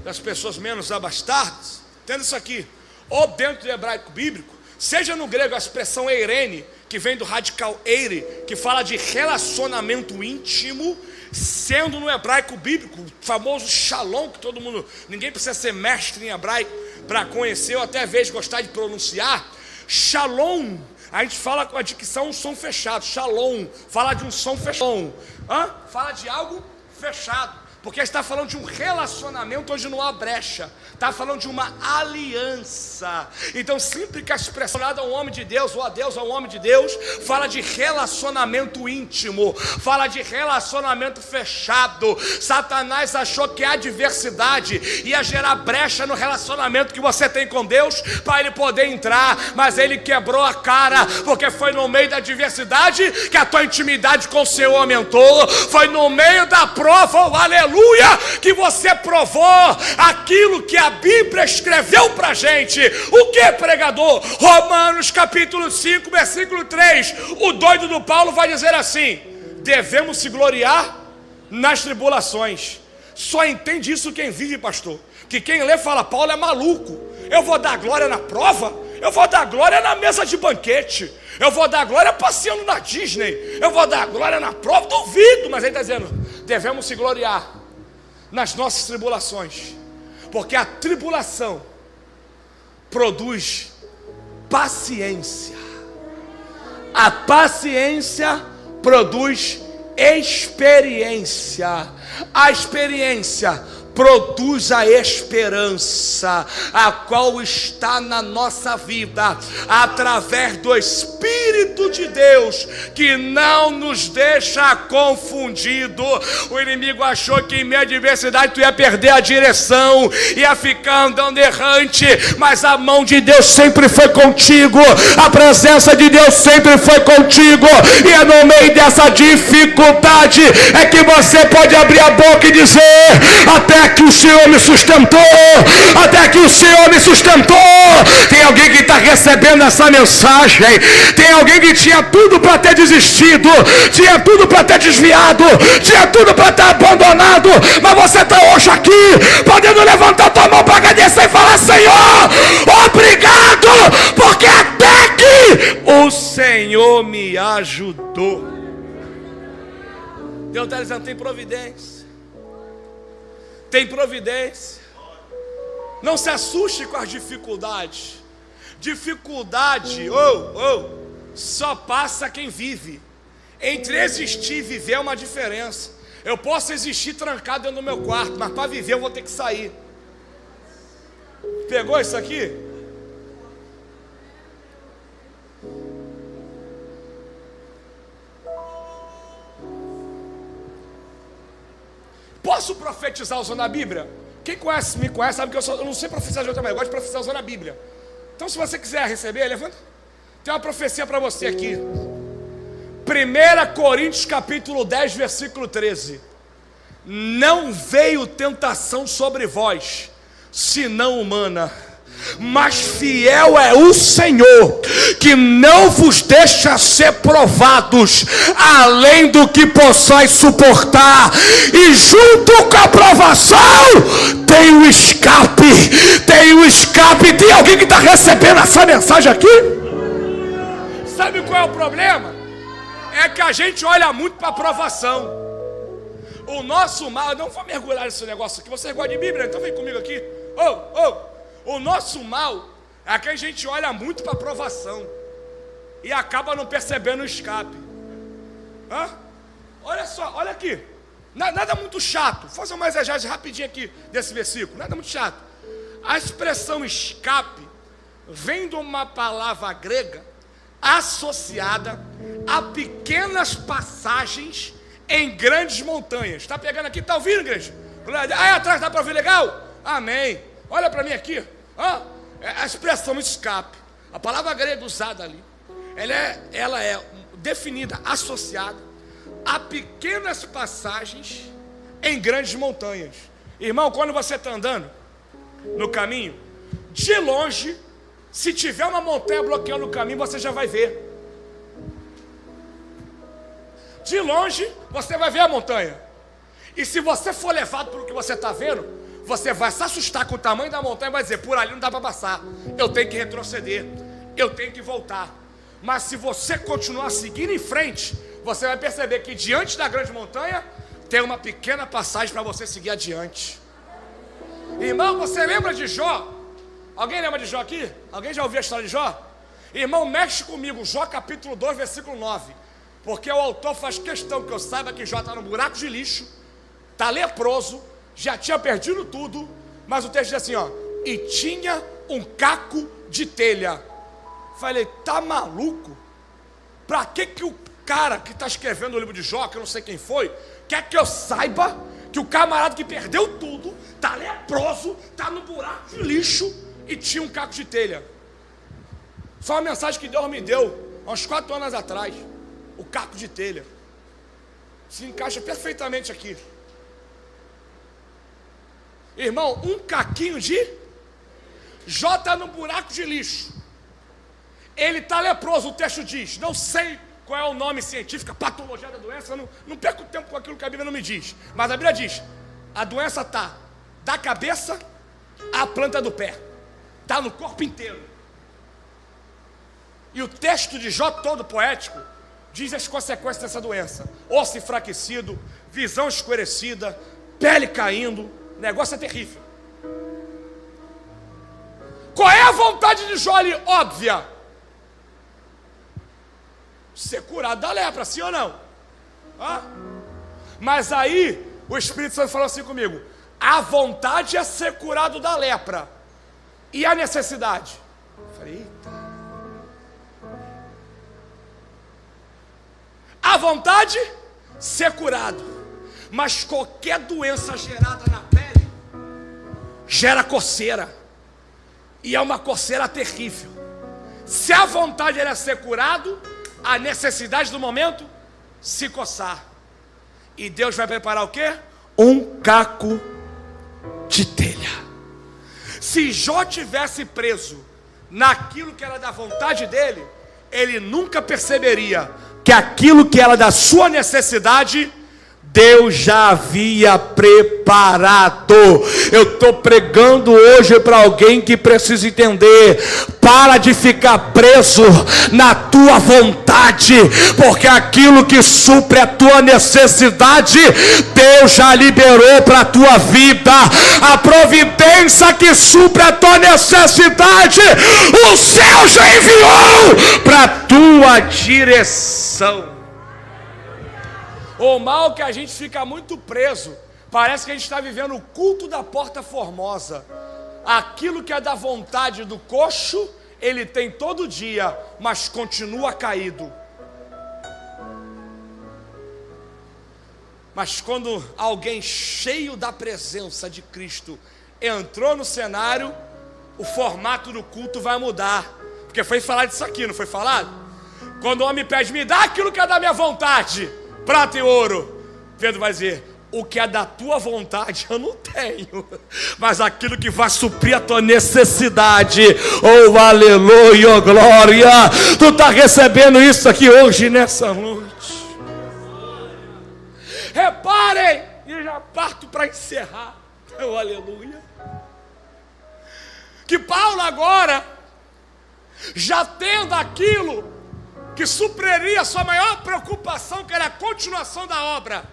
das pessoas menos abastadas, tendo isso aqui, ou dentro do hebraico bíblico, seja no grego a expressão eirene, que vem do radical eire, que fala de relacionamento íntimo, sendo no hebraico bíblico, o famoso shalom, que todo mundo, ninguém precisa ser mestre em hebraico para conhecer, ou até às vezes gostar de pronunciar. Shalom, a gente fala com a dicção um som fechado. Shalom, fala de um som fechado. Fala de algo fechado, porque está falando de um relacionamento onde não há brecha, está falando de uma aliança. Então sempre que a expressão a um homem de Deus, ou a Deus, a um homem de Deus, fala de relacionamento íntimo, fala de relacionamento fechado. Satanás achou que a adversidade ia gerar brecha no relacionamento que você tem com Deus, para ele poder entrar, mas ele quebrou a cara, porque foi no meio da adversidade que a tua intimidade com o Senhor aumentou, foi no meio da prova, oh, aleluia, que você provou aquilo que a Bíblia escreveu para a gente. O que, pregador? Romanos capítulo 5, versículo 3. O doido do Paulo vai dizer assim: devemos se gloriar nas tribulações. Só entende isso quem vive, pastor. Que quem lê fala, Paulo é maluco. Eu vou dar glória na prova? Eu vou dar glória na mesa de banquete. Eu vou dar glória passeando na Disney. Eu vou dar glória na prova? Duvido. Mas ele está dizendo, devemos se gloriar nas nossas tribulações, porque a tribulação produz paciência. A paciência produz experiência. A experiência produz a esperança, a qual está na nossa vida, através do Espírito de Deus, que não nos deixa confundido. O inimigo achou que em meio à adversidade tu ia perder a direção, ia ficar andando errante, mas a mão de Deus sempre foi contigo, a presença de Deus sempre foi contigo, e é no meio dessa dificuldade é que você pode abrir a boca e dizer: até que o Senhor me sustentou, até que o Senhor me sustentou. Tem alguém que está recebendo essa mensagem, tem alguém que tinha tudo para ter desistido, tinha tudo para ter desviado, tinha tudo para ter abandonado, mas você está hoje aqui, podendo levantar tua mão para agradecer e falar: Senhor, obrigado, porque até que o Senhor me ajudou. Deus está dizendo, tem providência. Tem providência. Não se assuste com as dificuldades. Dificuldade, só passa quem vive. Entre existir e viver é uma diferença. Eu posso existir trancado dentro do meu quarto, mas para viver eu vou ter que sair. Pegou isso aqui? Posso profetizar usando a Bíblia? Quem conhece, me conhece, sabe que eu não sei profetizar de outra maneira, eu gosto de profetizar usando a Bíblia. Então se você quiser receber, levanta. Tem uma profecia para você aqui. 1 Coríntios capítulo 10, versículo 13. Não veio tentação sobre vós, senão humana, mas fiel é o Senhor, que não vos deixa ser provados além do que possais suportar, e junto com a provação tem o escape. Tem o escape. Tem alguém que está recebendo essa mensagem aqui? Sabe qual é o problema? É que a gente olha muito para a provação. O nosso mal, eu não vou mergulhar nesse negócio aqui. Você gosta de Bíblia? Então vem comigo aqui. O nosso mal é que a gente olha muito para a provação e acaba não percebendo o escape. Olha só, olha aqui. Nada muito chato. Vou fazer uma exegese rapidinho aqui desse versículo. Nada muito chato. A expressão escape vem de uma palavra grega associada a pequenas passagens em grandes montanhas. Está pegando aqui? Está ouvindo, igreja? Aí atrás dá para ouvir legal? Amém. Olha para mim aqui. A expressão escape, a palavra grega usada ali, ela é definida, associada a pequenas passagens em grandes montanhas. Irmão, quando você está andando no caminho, de longe, se tiver uma montanha bloqueando o caminho, você já vai ver. De longe, você vai ver a montanha. E se você for levado pelo que você está vendo, você vai se assustar com o tamanho da montanha e vai dizer, por ali não dá para passar, eu tenho que retroceder, eu tenho que voltar. Mas se você continuar seguindo em frente, você vai perceber que diante da grande montanha, tem uma pequena passagem para você seguir adiante. Irmão, você lembra de Jó? Alguém lembra de Jó aqui? Alguém já ouviu a história de Jó? Irmão, mexe comigo, Jó capítulo 2, versículo 9. Porque o autor faz questão que eu saiba que Jó está no buraco de lixo, está leproso, já tinha perdido tudo, mas o texto diz assim, ó, e tinha um caco de telha. Falei, tá maluco? Para que o cara que está escrevendo o livro de Jó, que eu não sei quem foi, quer que eu saiba que o camarada que perdeu tudo, está leproso, está no buraco de lixo e tinha um caco de telha? Foi uma mensagem que Deus me deu há uns 4 anos atrás. O caco de telha se encaixa perfeitamente aqui. Irmão, um caquinho de Jó está no buraco de lixo. Ele está leproso, o texto diz. Não sei qual é o nome científico, a patologia da doença. Não perco tempo com aquilo que a Bíblia não me diz. Mas a Bíblia diz, a doença está da cabeça à planta do pé. Está no corpo inteiro. E o texto de Jó todo poético diz as consequências dessa doença: osso enfraquecido, visão escurecida, pele caindo. O negócio é terrível. Qual é a vontade de Jó ali? Óbvia: ser curado da lepra, sim ou não? Mas aí o Espírito Santo falou assim comigo: a vontade é ser curado da lepra, e a necessidade? Eu falei, eita. A vontade, ser curado. Mas qualquer doença gerada na pele gera coceira. E é uma coceira terrível. Se a vontade era ser curado, a necessidade do momento, se coçar. E Deus vai preparar o quê? Um caco de telha. Se Jó tivesse preso naquilo que era da vontade dele, ele nunca perceberia que aquilo que era da sua necessidade, Deus já havia preparado. Eu estou pregando hoje para alguém que precisa entender: para de ficar preso na tua vontade, porque aquilo que supre a tua necessidade, Deus já liberou para a tua vida. A providência que supre a tua necessidade, o céu já enviou para a tua direção. O mal que a gente fica muito preso, parece que a gente está vivendo o culto da Porta Formosa. Aquilo que é da vontade do coxo, ele tem todo dia, mas continua caído. Mas quando alguém cheio da presença de Cristo entrou no cenário, o formato do culto vai mudar. Porque foi falado disso aqui, não foi falado? Quando o homem pede, me dá aquilo que é da minha vontade, prata e ouro, Pedro vai dizer, o que é da tua vontade eu não tenho, mas aquilo que vai suprir a tua necessidade, oh aleluia, oh, glória, tu está recebendo isso aqui hoje, nessa noite. Reparem, e já parto para encerrar, oh aleluia, que Paulo agora, já tendo aquilo que supriria a sua maior preocupação, que era a continuação da obra,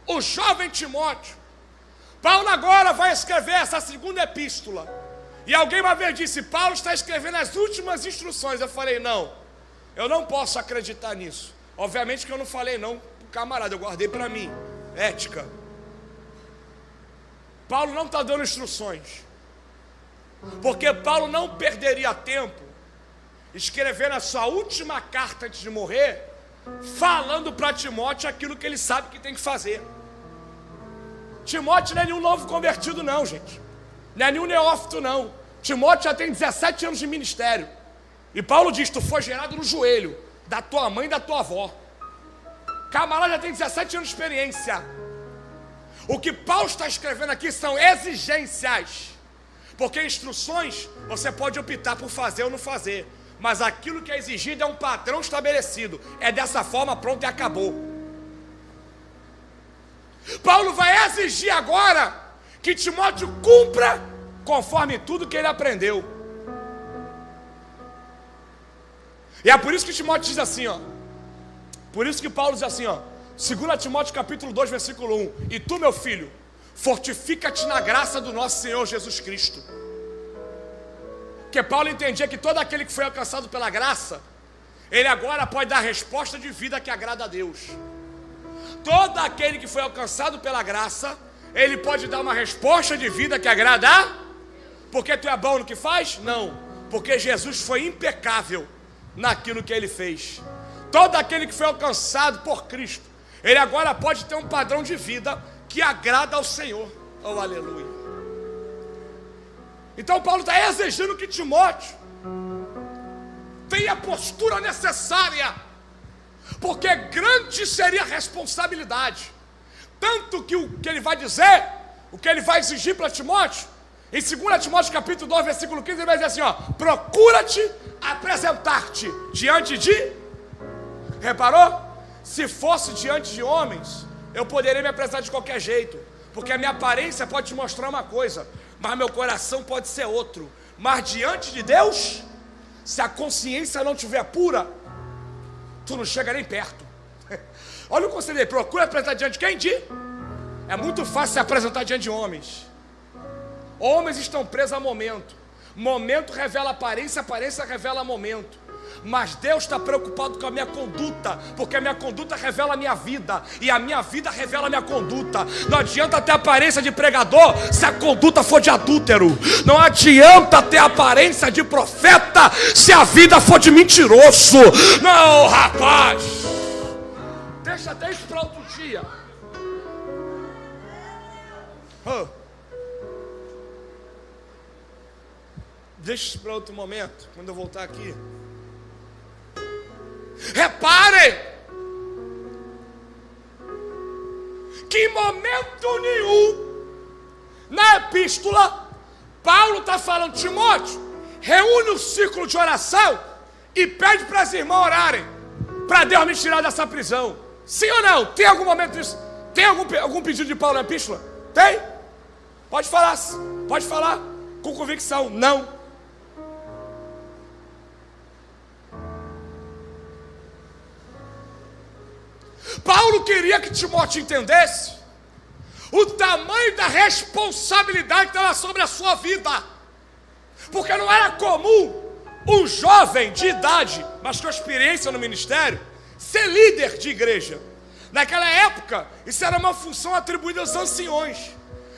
o jovem Timóteo, Paulo agora vai escrever essa segunda epístola. E alguém uma vez disse, Paulo está escrevendo as últimas instruções. Eu falei, não, eu não posso acreditar nisso. Obviamente que eu não falei não pro camarada, eu guardei para mim, ética. Paulo não está dando instruções, porque Paulo não perderia tempo escrevendo a sua última carta antes de morrer, falando para Timóteo aquilo que ele sabe que tem que fazer. Timóteo não é nenhum novo convertido não, gente. Não é nenhum neófito não. Timóteo já tem 17 anos de ministério. E Paulo diz, tu foi gerado no joelho da tua mãe e da tua avó. Camarada já tem 17 anos de experiência. O que Paulo está escrevendo aqui são exigências. Porque instruções, você pode optar por fazer ou não fazer. Mas aquilo que é exigido é um padrão estabelecido. É dessa forma, pronto e acabou. Paulo vai exigir agora que Timóteo cumpra conforme tudo que ele aprendeu. E é por isso que Timóteo diz assim, ó. Por isso que Paulo diz assim, ó. 2 Timóteo capítulo 2, versículo 1. E tu, meu filho, fortifica-te na graça do nosso Senhor Jesus Cristo. Porque Paulo entendia que todo aquele que foi alcançado pela graça, ele agora pode dar a resposta de vida que agrada a Deus. Todo aquele que foi alcançado pela graça, ele pode dar uma resposta de vida que agrada a... Porque tu é bom no que faz? Não. Porque Jesus foi impecável naquilo que ele fez. Todo aquele que foi alcançado por Cristo, ele agora pode ter um padrão de vida que agrada ao Senhor. Oh, aleluia. Então Paulo está exigendo que Timóteo tenha a postura necessária, porque grande seria a responsabilidade. Tanto que o que ele vai dizer, o que ele vai exigir para Timóteo, em 2 Timóteo capítulo 2, versículo 15, ele vai dizer assim, ó: procura-te apresentar-te diante de... Reparou? Se fosse diante de homens, eu poderia me apresentar de qualquer jeito, porque a minha aparência pode te mostrar uma coisa, mas meu coração pode ser outro. Mas diante de Deus, se a consciência não estiver pura, tu não chega nem perto. Olha o conselho aí, procura apresentar diante de quem? É muito fácil se apresentar diante de homens. Homens estão presos a momento. Momento revela aparência, aparência revela momento. Mas Deus está preocupado com a minha conduta, porque a minha conduta revela a minha vida, e a minha vida revela a minha conduta. Não adianta ter aparência de pregador se a conduta for de adúltero. Não adianta ter aparência de profeta se a vida for de mentiroso. Não, rapaz, deixa até isso para outro dia. Deixa isso para outro momento, quando eu voltar aqui. Reparem que em momento nenhum na epístola Paulo está falando: Timóteo, reúne um círculo de oração e pede para as irmãs orarem para Deus me tirar dessa prisão. Sim ou não? Tem algum momento disso? Tem algum pedido de Paulo na epístola? Tem? Pode falar com convicção. Não. Paulo queria que Timóteo entendesse o tamanho da responsabilidade que estava sobre a sua vida, porque não era comum um jovem de idade, mas com experiência no ministério, ser líder de igreja. Naquela época, isso era uma função atribuída aos anciões.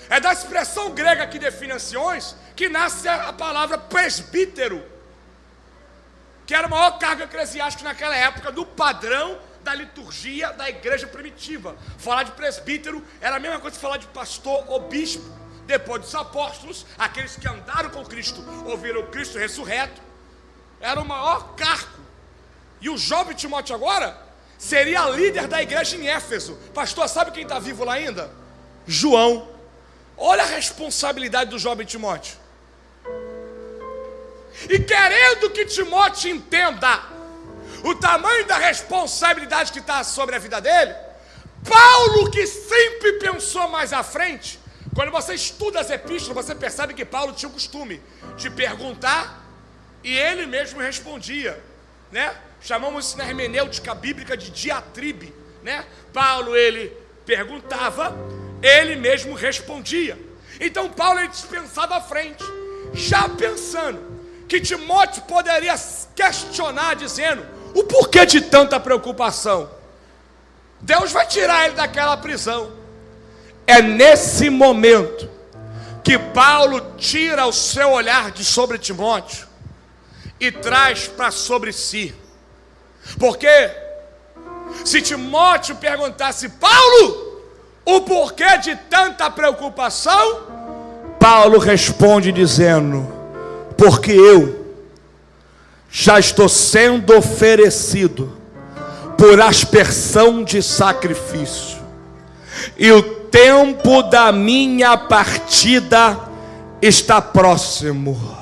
É da expressão grega que define anciões que nasce a palavra presbítero, que era o maior cargo eclesiástico naquela época, do padrão da liturgia da igreja primitiva. Falar de presbítero era a mesma coisa que falar de pastor ou bispo. Depois dos apóstolos, aqueles que andaram com Cristo, ouviram Cristo ressurreto, era o maior cargo. E o jovem Timóteo agora seria líder da igreja em Éfeso. Pastor, sabe quem está vivo lá ainda? João. Olha a responsabilidade do jovem Timóteo. E querendo que Timóteo entenda o tamanho da responsabilidade que está sobre a vida dele, Paulo, que sempre pensou mais à frente, quando você estuda as epístolas, você percebe que Paulo tinha o costume de perguntar e ele mesmo respondia, né? Chamamos isso na hermenêutica bíblica de diatribe, né? Paulo, ele perguntava, ele mesmo respondia. Então Paulo, ele pensava à frente, já pensando que Timóteo poderia questionar, dizendo: o porquê de tanta preocupação? Deus vai tirar ele daquela prisão. É nesse momento que Paulo tira o seu olhar de sobre Timóteo e traz para sobre si. Porque se Timóteo perguntasse: Paulo, o porquê de tanta preocupação? Paulo responde dizendo: porque eu já estou sendo oferecido por aspersão de sacrifício, e o tempo da minha partida está próximo.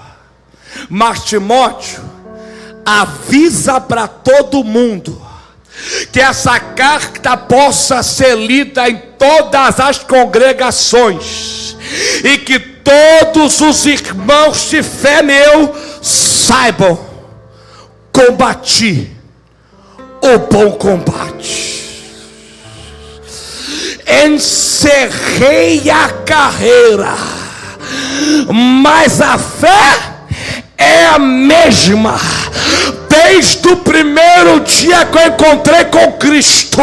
Mas Timóteo, avisa para todo mundo que essa carta possa ser lida em todas as congregações, e que todos os irmãos de fé meu saibam: combati o bom combate. encerrei a carreira, mas a fé é a mesma. Desde o primeiro dia que eu encontrei com Cristo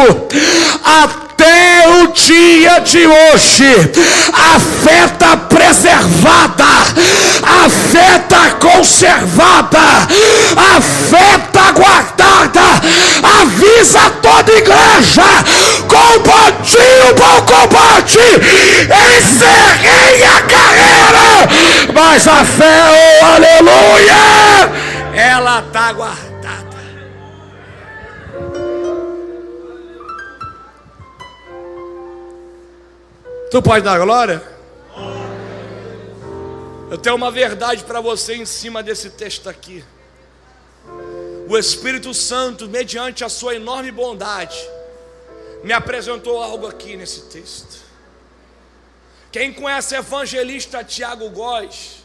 até o dia de hoje, a fé está preservada, a fé está conservada, a fé está guardada. Avisa toda igreja: combati o bom combate, encerrei a carreira, mas a fé, oh aleluia, ela está guardada. Tu pode dar glória? Eu tenho uma verdade para você em cima desse texto aqui. O Espírito Santo, mediante a sua enorme bondade, me apresentou algo aqui nesse texto. Quem conhece o evangelista Tiago Góes,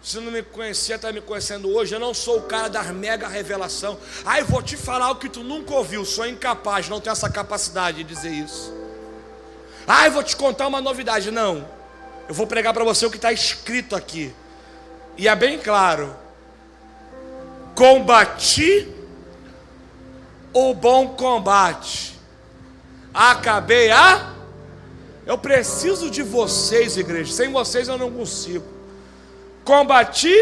se não me conhecia, está me conhecendo hoje. Eu não sou o cara da mega revelação. Eu vou te falar o que tu nunca ouviu. Sou incapaz, não tenho essa capacidade de dizer isso. Eu vou te contar uma novidade. Não, eu vou pregar para você o que está escrito aqui. E é bem claro: combati o bom combate, acabei a... Eu preciso de vocês, igreja. Sem vocês eu não consigo. Combati,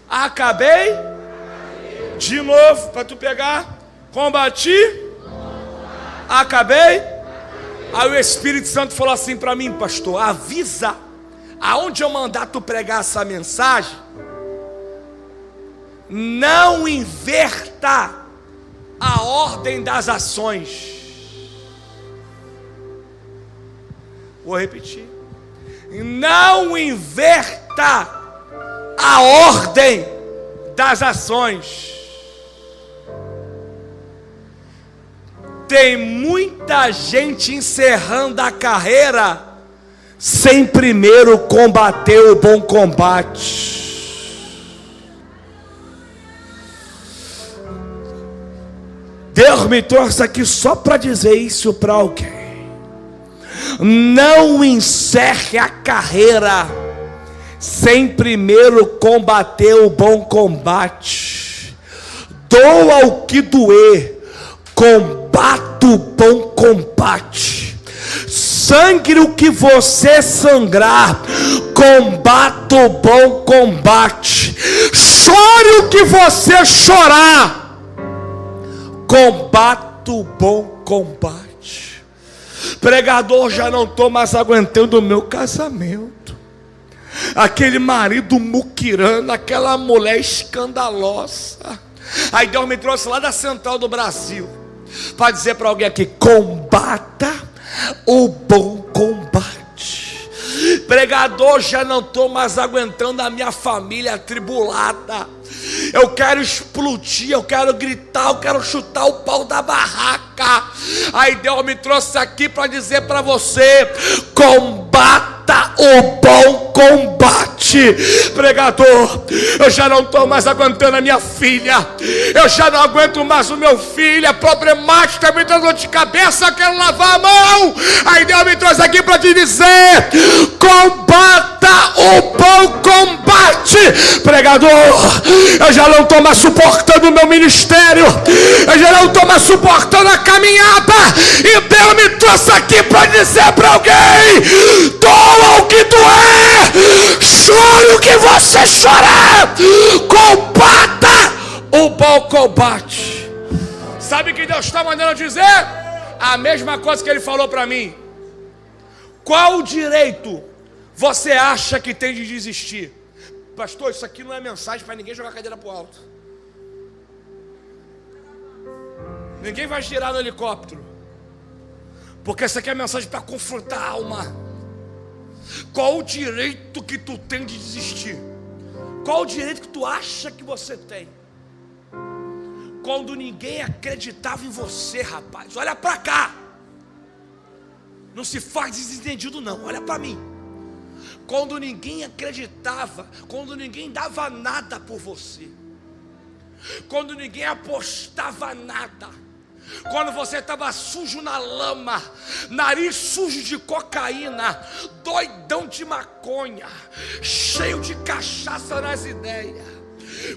acabei, de novo, para tu pegar. Combati, acabei. Aí o Espírito Santo falou assim para mim: pastor, avisa, aonde eu mandar tu pregar essa mensagem, não inverta a ordem das ações. Vou repetir: não inverta a ordem das ações. Tem muita gente encerrando a carreira sem primeiro combater o bom combate. Deus me trouxe aqui só para dizer isso para alguém. Não encerre a carreira sem primeiro combater o bom combate. Doa o que doer, combata o bom combate. Sangre o que você sangrar, combata o bom combate. Chore o que você chorar, combata o bom combate. Pregador, já não estou mais aguentando o meu casamento. Aquele marido muquirano, aquela mulher escandalosa. Aí Deus me trouxe lá da Central do Brasil para dizer para alguém aqui: combata o bom combate. Pregador, já não estou mais aguentando a minha família atribulada. Eu quero explodir, eu quero gritar, eu quero chutar o pau da barraca. Aí Deus me trouxe aqui para dizer para você: combata o bom combate. Pregador, eu já não estou mais aguentando a minha filha, eu já não aguento mais o meu filho, é problemático, está me dando dor de cabeça, eu quero lavar a mão. Aí Deus me trouxe aqui para te dizer: combata o bom combate. Pregador, eu já não estou mais suportando o meu ministério, eu já não estou mais suportando a caminhada, e Deus me trouxe aqui para dizer para alguém: doa o que doer, chore o que você chorar, combata o bom combate. Sabe o que Deus está mandando dizer? A mesma coisa que Ele falou para mim. Qual direito você acha que tem de desistir? Pastor, isso aqui não é mensagem para ninguém jogar a cadeira para o alto. Ninguém vai girar no helicóptero, porque essa aqui é a mensagem para confrontar a alma. Qual o direito que tu tem de desistir? Qual o direito que tu acha que você tem? Quando ninguém acreditava em você, rapaz, olha para cá. Não se faz desentendido não, olha para mim. Quando ninguém acreditava, quando ninguém dava nada por você, quando ninguém apostava nada, Quando você estava sujo na lama, nariz sujo de cocaína, doidão de maconha, cheio de cachaça nas ideias.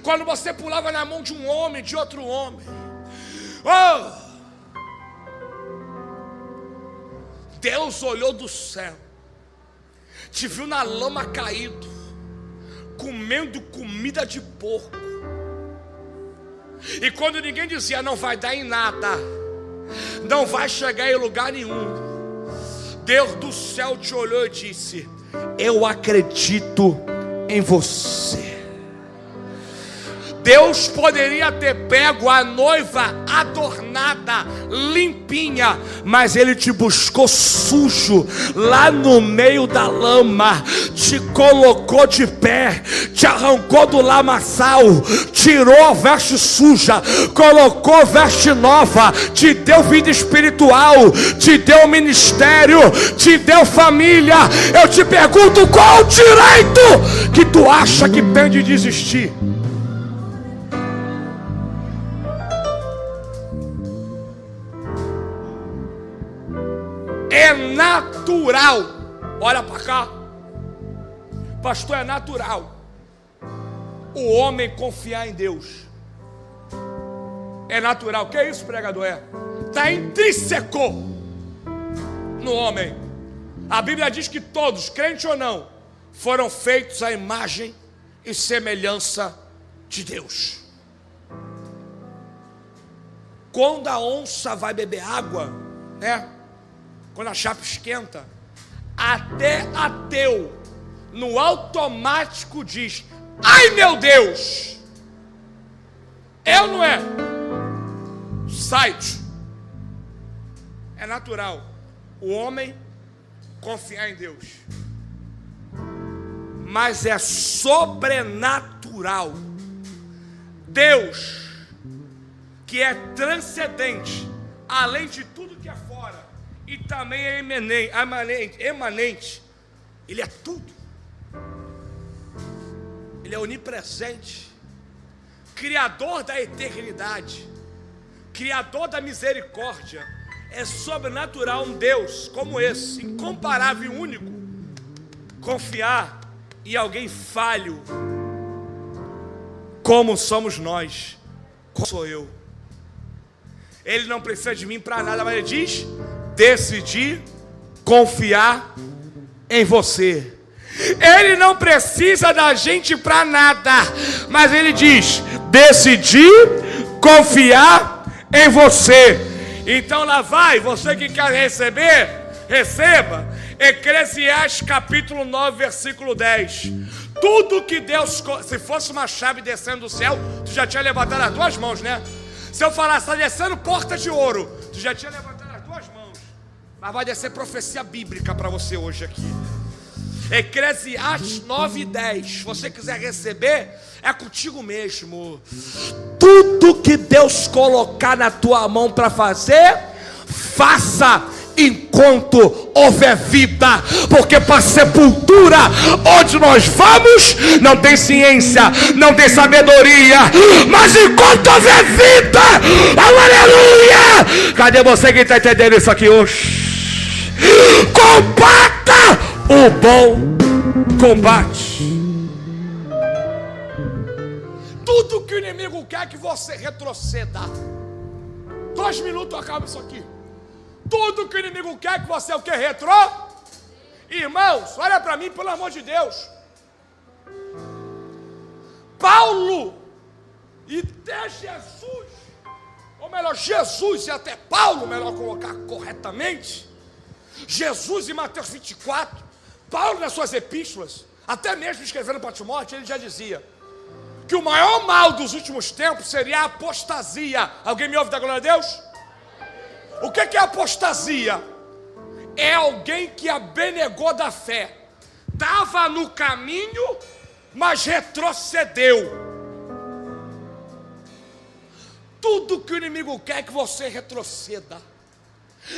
Quando você pulava na mão de um homem, de outro homem. Oh! Deus olhou do céu, te viu na lama caído, comendo comida de porco. E quando ninguém dizia não vai dar em nada, não vai chegar em lugar nenhum, Deus do céu te olhou e disse: eu acredito em você. Deus poderia ter pego a noiva adornada, limpinha, mas Ele te buscou sujo, lá no meio da lama, te colocou de pé, te arrancou do lamaçal, tirou a veste suja, colocou veste nova, te deu vida espiritual, te deu ministério, te deu família. Eu te pergunto, qual o direito que tu acha que tem de desistir? É natural, olha para cá, pastor, é natural o homem confiar em Deus. É natural, que é isso, pregador? Está intrínseco no homem. A Bíblia diz que todos, crente ou não, foram feitos à imagem e semelhança de Deus. Quando a onça vai beber água, né? Quando a chapa esquenta, até ateu, no automático diz: ai meu Deus! É ou não é? Site. É natural o homem confiar em Deus, mas é sobrenatural Deus, que é transcendente, além de tudo que é fora, e também é emanente. Ele é tudo. Ele é onipresente, Criador da eternidade, Criador da misericórdia. É sobrenatural um Deus como esse, incomparável e único, confiar em alguém falho, como somos nós, como sou eu. Ele não precisa de mim para nada, mas ele diz: decidi confiar em você. Ele não precisa da gente para nada, mas ele diz: decidi confiar em você. Então lá vai, você que quer receber, receba. Eclesiastes capítulo 9, versículo 10. Tudo que Deus, se fosse uma chave descendo do céu, tu já tinha levantado as duas mãos, né? Se eu falasse, está descendo porta de ouro, tu já tinha levantado as duas mãos. Mas vai descer profecia bíblica para você hoje aqui. Eclesiastes 9:10. Se você quiser receber, é contigo mesmo. Tudo que Deus colocar na tua mão para fazer, faça enquanto houver vida, porque para a sepultura onde nós vamos não tem ciência, não tem sabedoria, mas enquanto houver vida, aleluia! Cadê você que está entendendo isso aqui hoje? Combata o bom combate. Tudo que o inimigo quer que você retroceda. 2 minutos acaba isso aqui. Tudo que o inimigo quer que você o que? Retrô? Irmãos, olha para mim, pelo amor de Deus. Paulo e até Jesus, ou melhor, Jesus e até Paulo, melhor colocar corretamente, Jesus em Mateus 24, Paulo nas suas epístolas, até mesmo escrevendo para Timóteo, ele já dizia que o maior mal dos últimos tempos seria a apostasia. Alguém me ouve da glória a Deus? O que é apostasia? É alguém que abnegou da fé, estava no caminho, mas retrocedeu. Tudo que o inimigo quer é que você retroceda.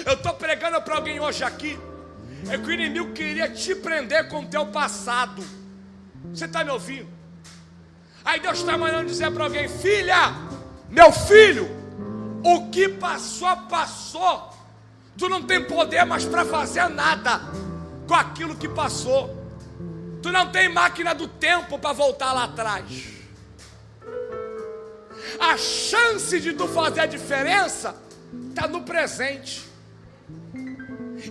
Eu estou pregando para alguém hoje aqui, é que o inimigo queria te prender com o teu passado. Você está me ouvindo? Aí Deus está mandando dizer para alguém: filha, meu filho, O que passou, passou. Tu não tem poder mais para fazer nada com aquilo que passou. Tu não tem máquina do tempo para voltar lá atrás. A chance de tu fazer a diferença está no presente.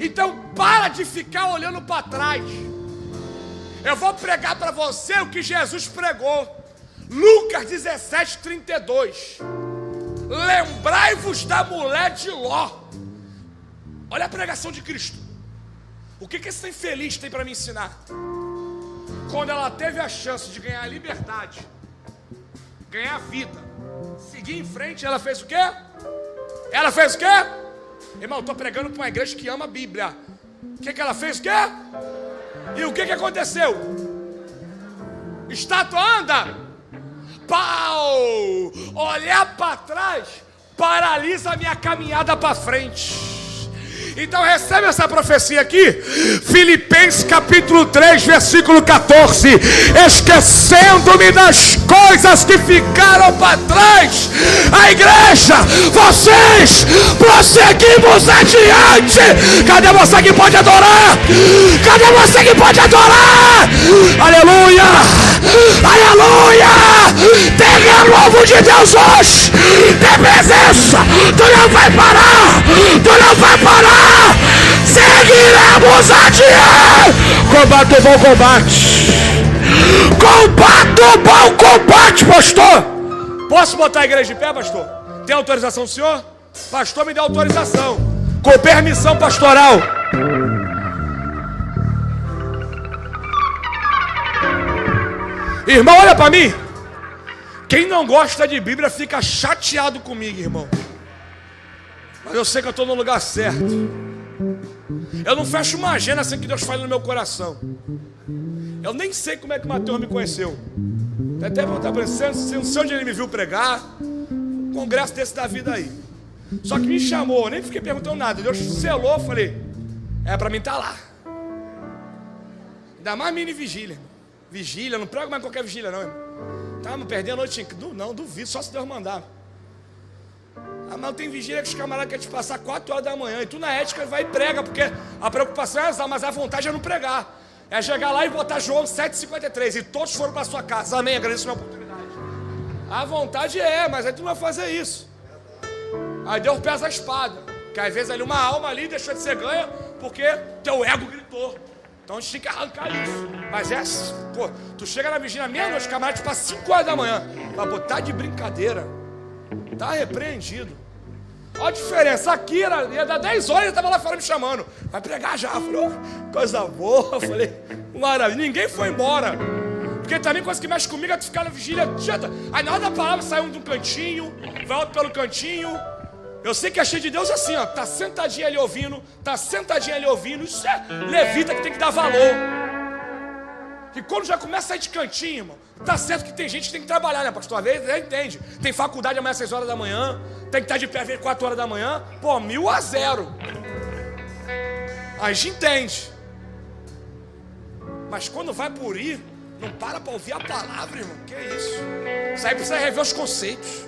Então para de ficar olhando para trás. Eu vou pregar para você o que Jesus pregou. Lucas 17:32. Lembrai-vos da mulher de Ló. Olha a pregação de Cristo. O que esse infeliz tem para me ensinar? Quando ela teve a chance de ganhar a liberdade, ganhar a vida, seguir em frente, ela fez o quê? Ela fez o quê? Irmão, eu estou pregando para uma igreja que ama a Bíblia. O que ela fez? O quê? E o que aconteceu? Estátua anda. Pau! Olhar para trás paralisa a minha caminhada para frente. Então recebe essa profecia aqui, Filipenses capítulo 3, versículo 14. Esquecendo-me das coisas que ficaram para trás, a igreja, vocês, prosseguimos adiante. Cadê você que pode adorar? Cadê você que pode adorar? Aleluia! Aleluia! Tem renovo de Deus hoje, tem presença. Tu não vai parar, tu não vai parar. Seguiremos adiante. Combate o bom combate. Combate o bom combate, pastor. Posso botar a igreja de pé, pastor? Tem autorização do senhor? Pastor, me dê autorização. Com permissão pastoral. Irmão, olha para mim. Quem não gosta de Bíblia fica chateado comigo, irmão. Mas eu sei que eu estou no lugar certo. Eu não fecho uma agenda assim que Deus fala no meu coração. Eu nem sei como é que o Mateus me conheceu. Até perguntar para ele, não sei onde ele me viu pregar. Um congresso desse da vida aí. Só que me chamou, nem fiquei perguntando nada. Deus selou, falei, é para mim estar lá. Ainda mais mini vigília, irmão. Vigília, não prego mais qualquer vigília não, irmão. Tá, não perder a noite. Não, duvido, só se Deus mandar. Ah, mas tem vigília que os camaradas querem te passar 4 horas da manhã. E tu na ética vai e prega, porque a preocupação é essa, mas a vontade é não pregar. É chegar lá e botar João 7,53. E todos foram para sua casa. Amém, agradeço a minha oportunidade. A vontade é, mas aí tu não vai fazer isso. Aí Deus pesa a espada. Que às vezes ali uma alma ali deixou de ser ganha, porque teu ego gritou. Então a gente tem que arrancar isso. Mas pô, tu chega na vigília meia-noite, camarada te passa 5 horas da manhã. Vai botar de brincadeira. Tá repreendido. Olha a diferença. Aqui ia dar 10 horas e ele estava lá fora me chamando. Vai pregar já. Falei, coisa boa. Falei, maravilha. Ninguém foi embora. Porque também coisa que mexe comigo é tu ficar na vigília. Aí na hora da palavra sai um do cantinho, vai outro pelo cantinho. Eu sei que é cheio de Deus assim, ó. Tá sentadinho ali ouvindo. Tá sentadinho ali ouvindo. Isso é levita que tem que dar valor. E quando já começa a sair de cantinho, irmão, tá certo que tem gente que tem que trabalhar, né, pastor? Às vezes já entende. Tem faculdade amanhã às 6 horas da manhã, tem que estar de pé às vezes 4 horas da manhã. Pô, 1000-0. A gente entende. Mas quando vai por ir, não para ouvir a palavra, irmão. Que é isso? Isso aí precisa rever os conceitos.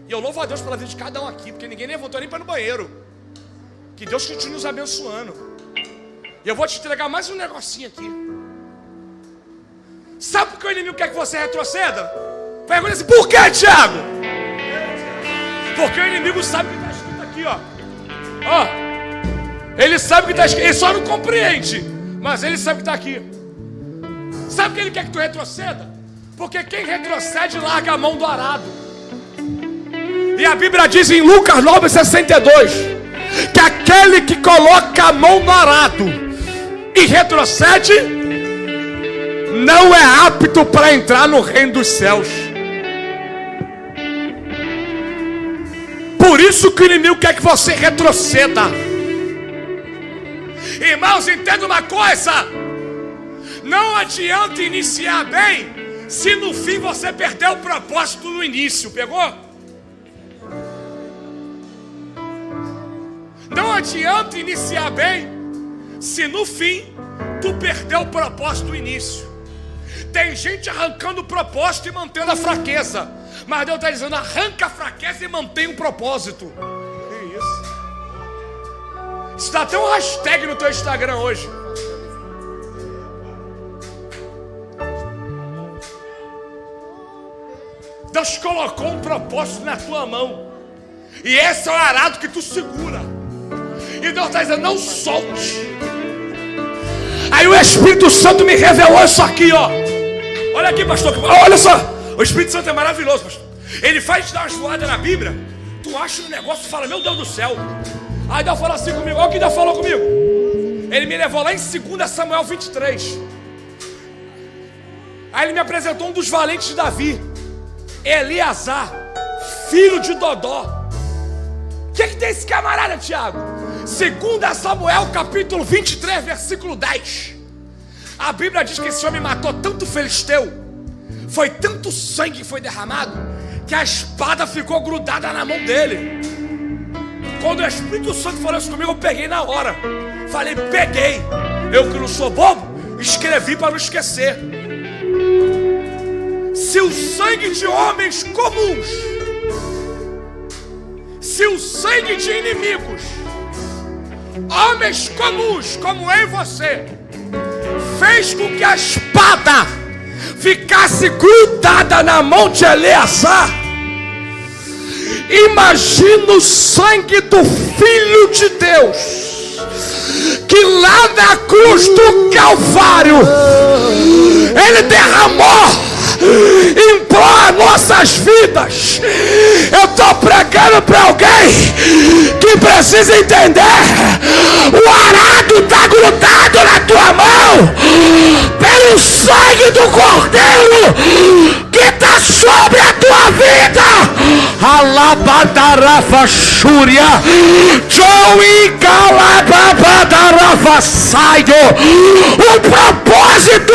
E eu louvo a Deus pela vida de cada um aqui, porque ninguém levantou nem para ir no banheiro. Que Deus continue nos abençoando. E eu vou te entregar mais um negocinho aqui. Sabe por que o inimigo quer que você retroceda? Pergunta assim, por que, Thiago? Porque o inimigo sabe o que está escrito aqui, ó. Ó, ele sabe o que está escrito, ele só não compreende, mas ele sabe o que está aqui. Sabe por que ele quer que tu retroceda? Porque quem retrocede larga a mão do arado. E a Bíblia diz em Lucas 9,62 que aquele que coloca a mão no arado e retrocede não é apto para entrar no reino dos céus. Por isso que o inimigo quer que você retroceda. Irmãos, entenda uma coisa. Não adianta iniciar bem se no fim você perder o propósito no início. Pegou? Não adianta iniciar bem se no fim tu perder o propósito no início. Tem gente arrancando o propósito e mantendo a fraqueza. Mas Deus está dizendo: arranca a fraqueza e mantém o propósito. Que isso? Isso dá até um hashtag no teu Instagram hoje. Deus colocou um propósito na tua mão, e esse é o arado que tu segura. E Deus está dizendo: não solte. Aí o Espírito Santo me revelou isso aqui, ó. Olha aqui, pastor. Olha só. O Espírito Santo é maravilhoso, pastor. Ele faz te dar uma voadas na Bíblia. Tu acha um negócio e fala: meu Deus do céu. Aí Deus fala assim comigo. Olha o que Deus falou comigo. Ele me levou lá em 2 Samuel 23. Aí ele me apresentou um dos valentes de Davi, Eleazar, filho de Dodó. O que tem esse camarada, Tiago? 2 Samuel capítulo 23, versículo 10. A Bíblia diz que esse homem matou tanto filisteu, foi tanto sangue que foi derramado, que a espada ficou grudada na mão dele. Quando o Espírito Santo falou isso comigo, eu peguei na hora. Falei: peguei. Eu que não sou bobo, escrevi para não esquecer. Se o sangue de homens comuns, se o sangue de inimigos, homens comuns como eu e você, fez com que a espada ficasse grudada na mão de Eleazar, imagina o sangue do Filho de Deus, que lá na cruz do Calvário Ele derramou em prol nossas vidas. Eu estou pregando para alguém que precisa entender: o arado está grudado na tua mão pelo sangue do Cordeiro que está sobre a tua vida. Alabadarafa Shúria, Joey Calababadarafa Saido. O propósito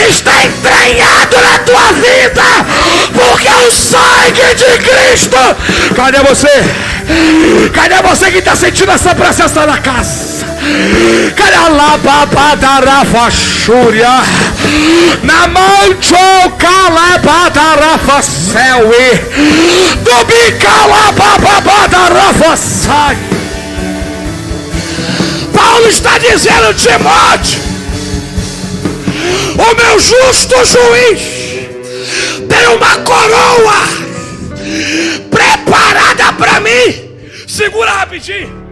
está entranhado na tua vida, porque o sangue de Cristo. Cadê você? Cadê você que está sentindo essa presença na casa? Cadê a lababadarafa Shúria? Na mão de calabadarafa Selwi, do bicalababadarafa Sai. Paulo está dizendo: Timóteo, o meu justo juiz tem uma coroa preparada para mim. Segura rapidinho.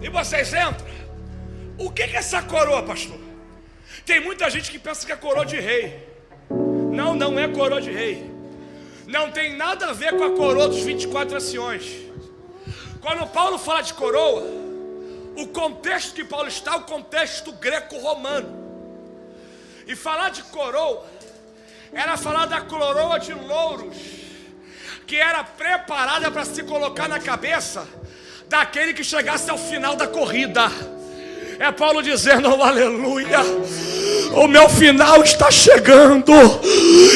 E vocês entram. O que é essa coroa, pastor? Tem muita gente que pensa que é coroa de rei. Não, não é coroa de rei. Não tem nada a ver com a coroa dos 24 anciões. Quando Paulo fala de coroa, o contexto que Paulo está é o contexto greco-romano. E falar de coroa era falar da coroa de louros, que era preparada para se colocar na cabeça daquele que chegasse ao final da corrida. É Paulo dizendo: oh, aleluia, o meu final está chegando.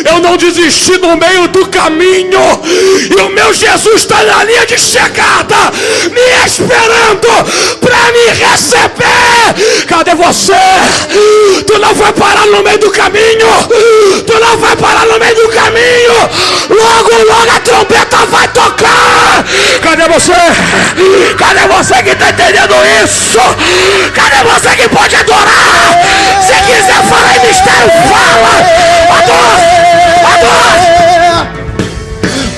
Eu não desisti no meio do caminho, e o meu Jesus está na linha de chegada, me esperando para me receber. Cadê você? Tu não vai parar no meio do caminho. Tu não vai parar no meio do caminho. Logo, logo a trombeta vai tocar. Cadê você? Cadê você que está entendendo isso? Cadê você que pode adorar? Se quiser falar em mistério, fala. Adora.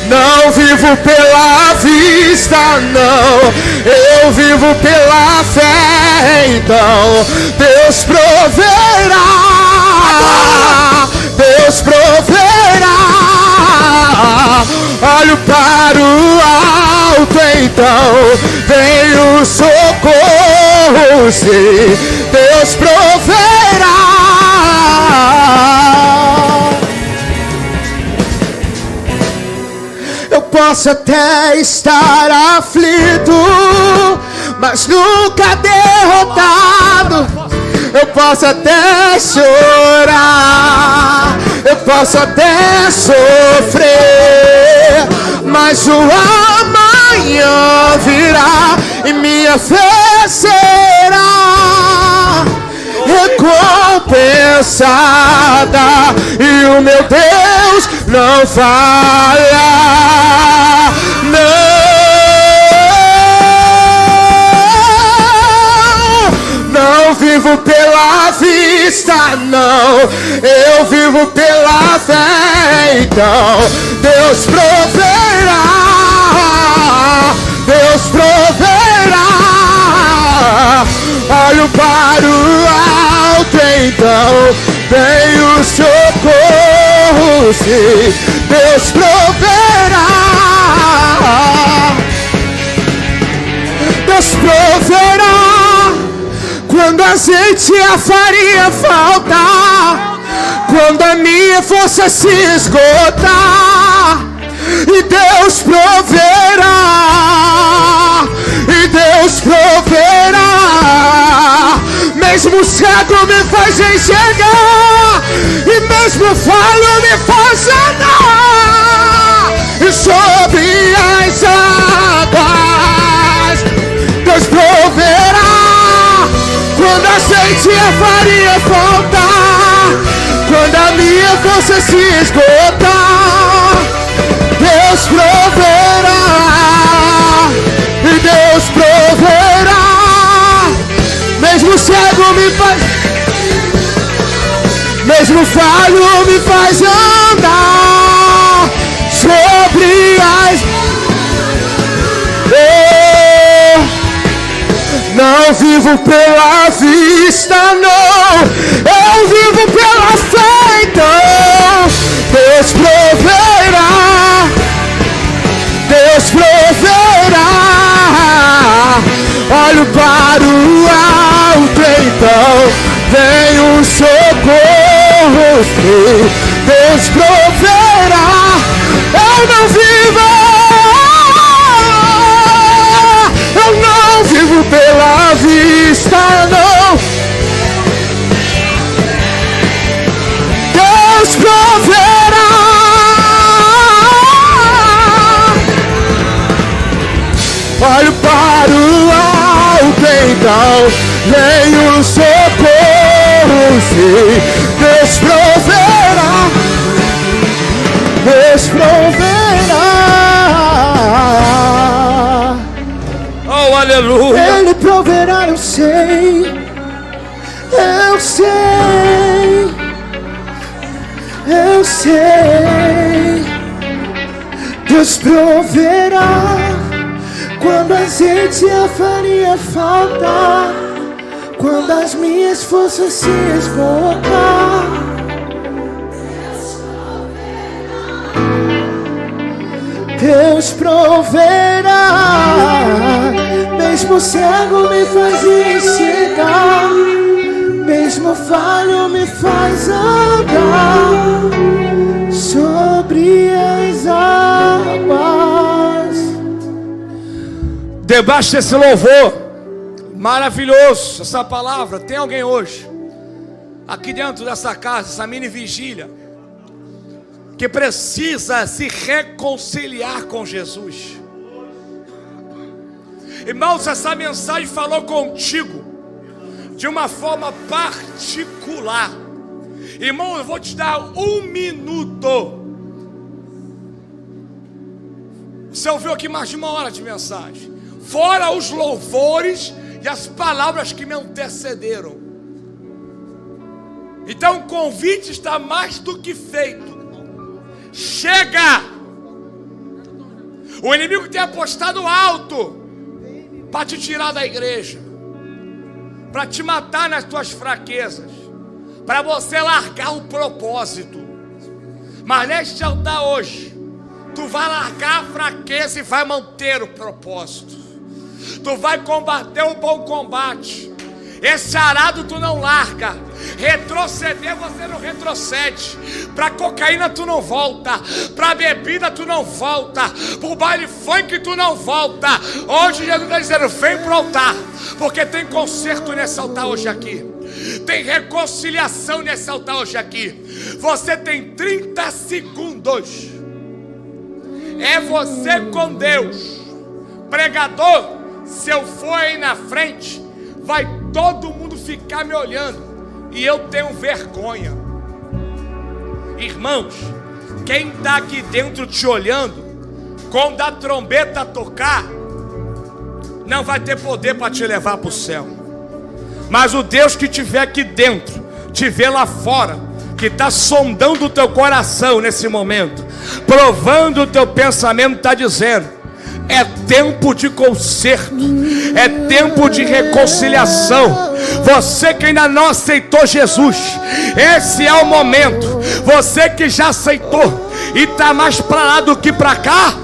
Não vivo pela vista, não. Eu vivo pela fé. Então Deus proverá. Deus proverá. Olho para o alto, então vem o socorro. Se Deus proverá. Eu posso até estar aflito, mas nunca derrotado. Eu posso até chorar, eu posso até sofrer, mas o amanhã virá e minha fé será recompensada. cansada e o meu Deus não falha. Não vivo pela vista, não, eu vivo pela fé. Então Deus proverá, Deus proverá. Olho para o alto, então vem o socorro, sim, Deus proverá. Deus proverá. Quando azeite e a farinha faltar, quando a minha força se esgotar, e Deus proverá, e Deus proverá. Mesmo cego me faz enxergar, e mesmo falho me faz andar, e sobre as águas Deus proverá. Quando a azeite e a farinha faltar, quando a minha força se esgotar, Deus proverá, e Deus proverá. Mesmo cego me faz, mesmo falho me faz andar sobre as... Não vivo pela vista, não, eu vivo pela fé. Então Deus proverá, Deus proverá. Olho para o alto, então vem o socorro, sim, Deus proverá. Eu não vivo, eu não vivo pela vista, não. Deus proverá. Olho para o alto, então vem o socorro, sim, Deus proverá, Deus proverá. Oh, aleluia. Ele proverá, eu sei, eu sei, eu sei. Deus proverá. Quando a azeite e a farinha faltar, quando as minhas forças se esgotar, Deus proverá. Mesmo cego me faz enxergar, mesmo falho me faz andar sobre as águas. Debaixo desse louvor maravilhoso, essa palavra, tem alguém hoje aqui dentro dessa casa, essa mini vigília, que precisa se reconciliar com Jesus? Irmãos, essa mensagem falou contigo de uma forma particular. Irmão, eu vou te dar 1 minuto. Você ouviu aqui mais de 1 hora de mensagem, fora os louvores e as palavras que me antecederam. Então o convite está mais do que feito. Chega! O inimigo tem apostado alto para te tirar da igreja, para te matar nas tuas fraquezas, para você largar o propósito. Mas neste altar hoje, tu vai largar a fraqueza e vai manter o propósito. Tu vai combater o bom combate. Esse arado tu não larga. Retroceder você não retrocede. Pra cocaína tu não volta. Pra bebida tu não volta. Pro baile funk tu não volta. Hoje Jesus está dizendo: vem pro altar, porque tem conserto nesse altar hoje aqui. Tem reconciliação nesse altar hoje aqui. Você tem 30 segundos. É você com Deus. Pregador, se eu for aí na frente, vai todo mundo ficar me olhando. e eu tenho vergonha. Irmãos, quem está aqui dentro te olhando, quando a trombeta tocar, não vai ter poder para te levar para o céu. Mas o Deus que estiver aqui dentro, te vê lá fora, que está sondando o teu coração nesse momento, provando o teu pensamento, está dizendo: é tempo de conserto, é tempo de reconciliação. Você que ainda não aceitou Jesus, esse é o momento. Você que já aceitou e está mais para lá do que para cá,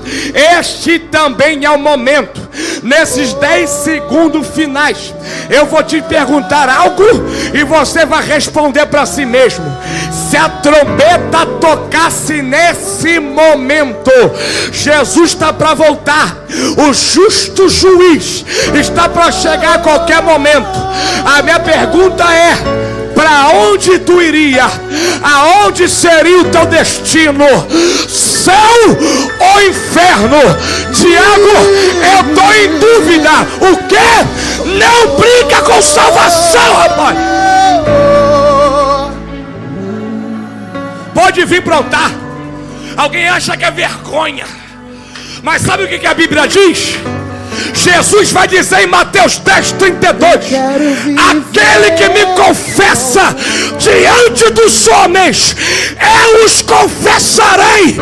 este também é o momento. Nesses 10 segundos finais, eu vou te perguntar algo e você vai responder para si mesmo. Se a trombeta tocasse nesse momento, Jesus está para voltar, o justo juiz está para chegar a qualquer momento. A minha pergunta é: para onde tu iria? Aonde seria o teu destino? Céu ou inferno? Tiago, eu estou em dúvida. O quê? Não brinca com salvação, rapaz. Pode vir para o altar. Alguém acha que é vergonha, mas sabe o que a Bíblia diz? Jesus vai dizer em Mateus 10:32: aquele que me confessa diante dos homens, eu os confessarei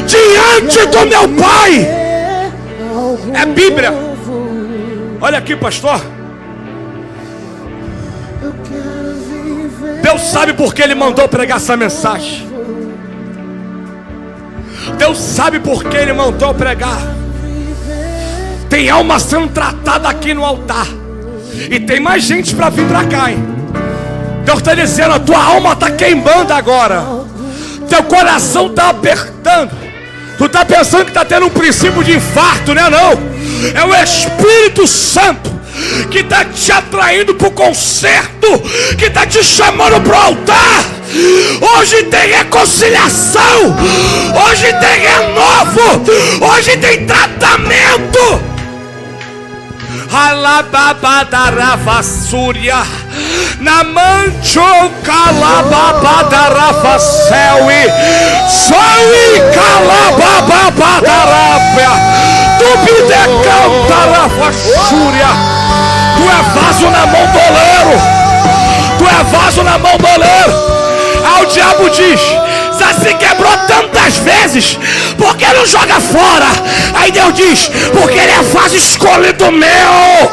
diante do meu Pai. É Bíblia. Olha aqui, pastor. Deus sabe por que Ele mandou pregar essa mensagem. Deus sabe por que Ele mandou pregar. Tem alma sendo tratada aqui no altar, e tem mais gente para vir para cá, hein? Deus está dizendo: a tua alma está queimando agora, teu coração está apertando. Tu está pensando que está tendo um princípio de infarto, né? Não, é o Espírito Santo que está te atraindo para o concerto, que está te chamando para o altar. Hoje tem reconciliação, hoje tem renovo, hoje tem tratamento. Alababadaravassúria Namancho Calababadaravasseli Soi Calababadarabia Tubidecantaravassúria. Tu é vaso na mão do oleiro. Tu é vaso na mão do oleiro. Aí o diabo diz: já se quebrou tantas vezes, por que não joga fora? Aí Deus diz: porque ele é vaso escolhido meu.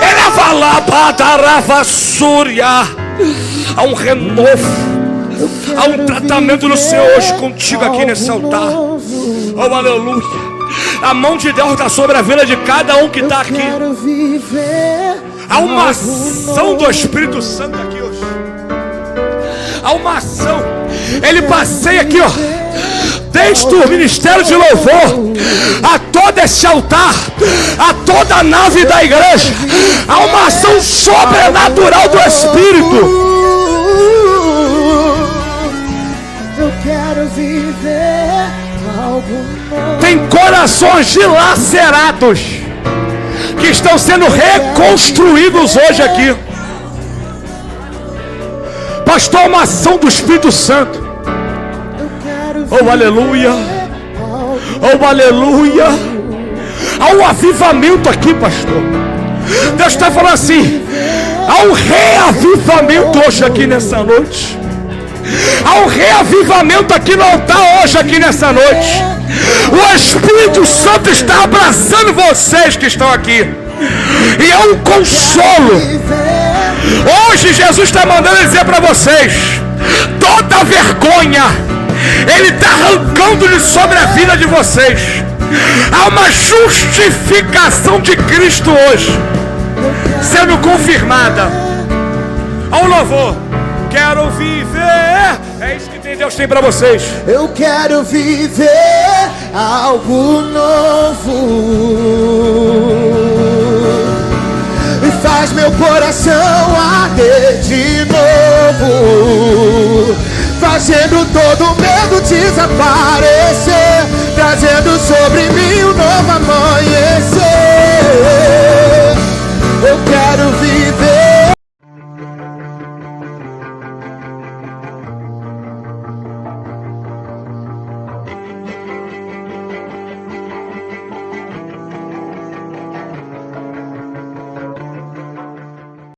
Ele é valabadaravassúria. Há um renovo, há um tratamento no Senhor hoje contigo aqui nesse altar. Oh, aleluia. A mão de Deus está sobre a vida de cada um que está aqui. Há uma ação do Espírito Santo aqui hoje. Há uma ação. Ele passeia aqui, ó, desde o ministério de louvor a todo esse altar, a toda a nave da igreja. Há uma ação sobrenatural do Espírito. Eu quero viver algo novo. Tem corações dilacerados que estão sendo reconstruídos hoje aqui. Pastor, uma ação do Espírito Santo. Oh, aleluia. Oh, aleluia. Há um avivamento aqui, pastor. Deus está falando assim: há um reavivamento hoje aqui nessa noite. Há um reavivamento aqui no altar hoje aqui nessa noite. O Espírito Santo está abraçando vocês que estão aqui. E é um consolo. Hoje Jesus está mandando dizer para vocês: toda vergonha Ele está arrancando de sobre a vida de vocês. Há uma justificação de Cristo hoje sendo confirmada. Ao louvor, quero viver. É isso que Deus tem para vocês. Eu quero viver algo novo. E faz meu coração arder de novo, fazendo todo medo desaparecer.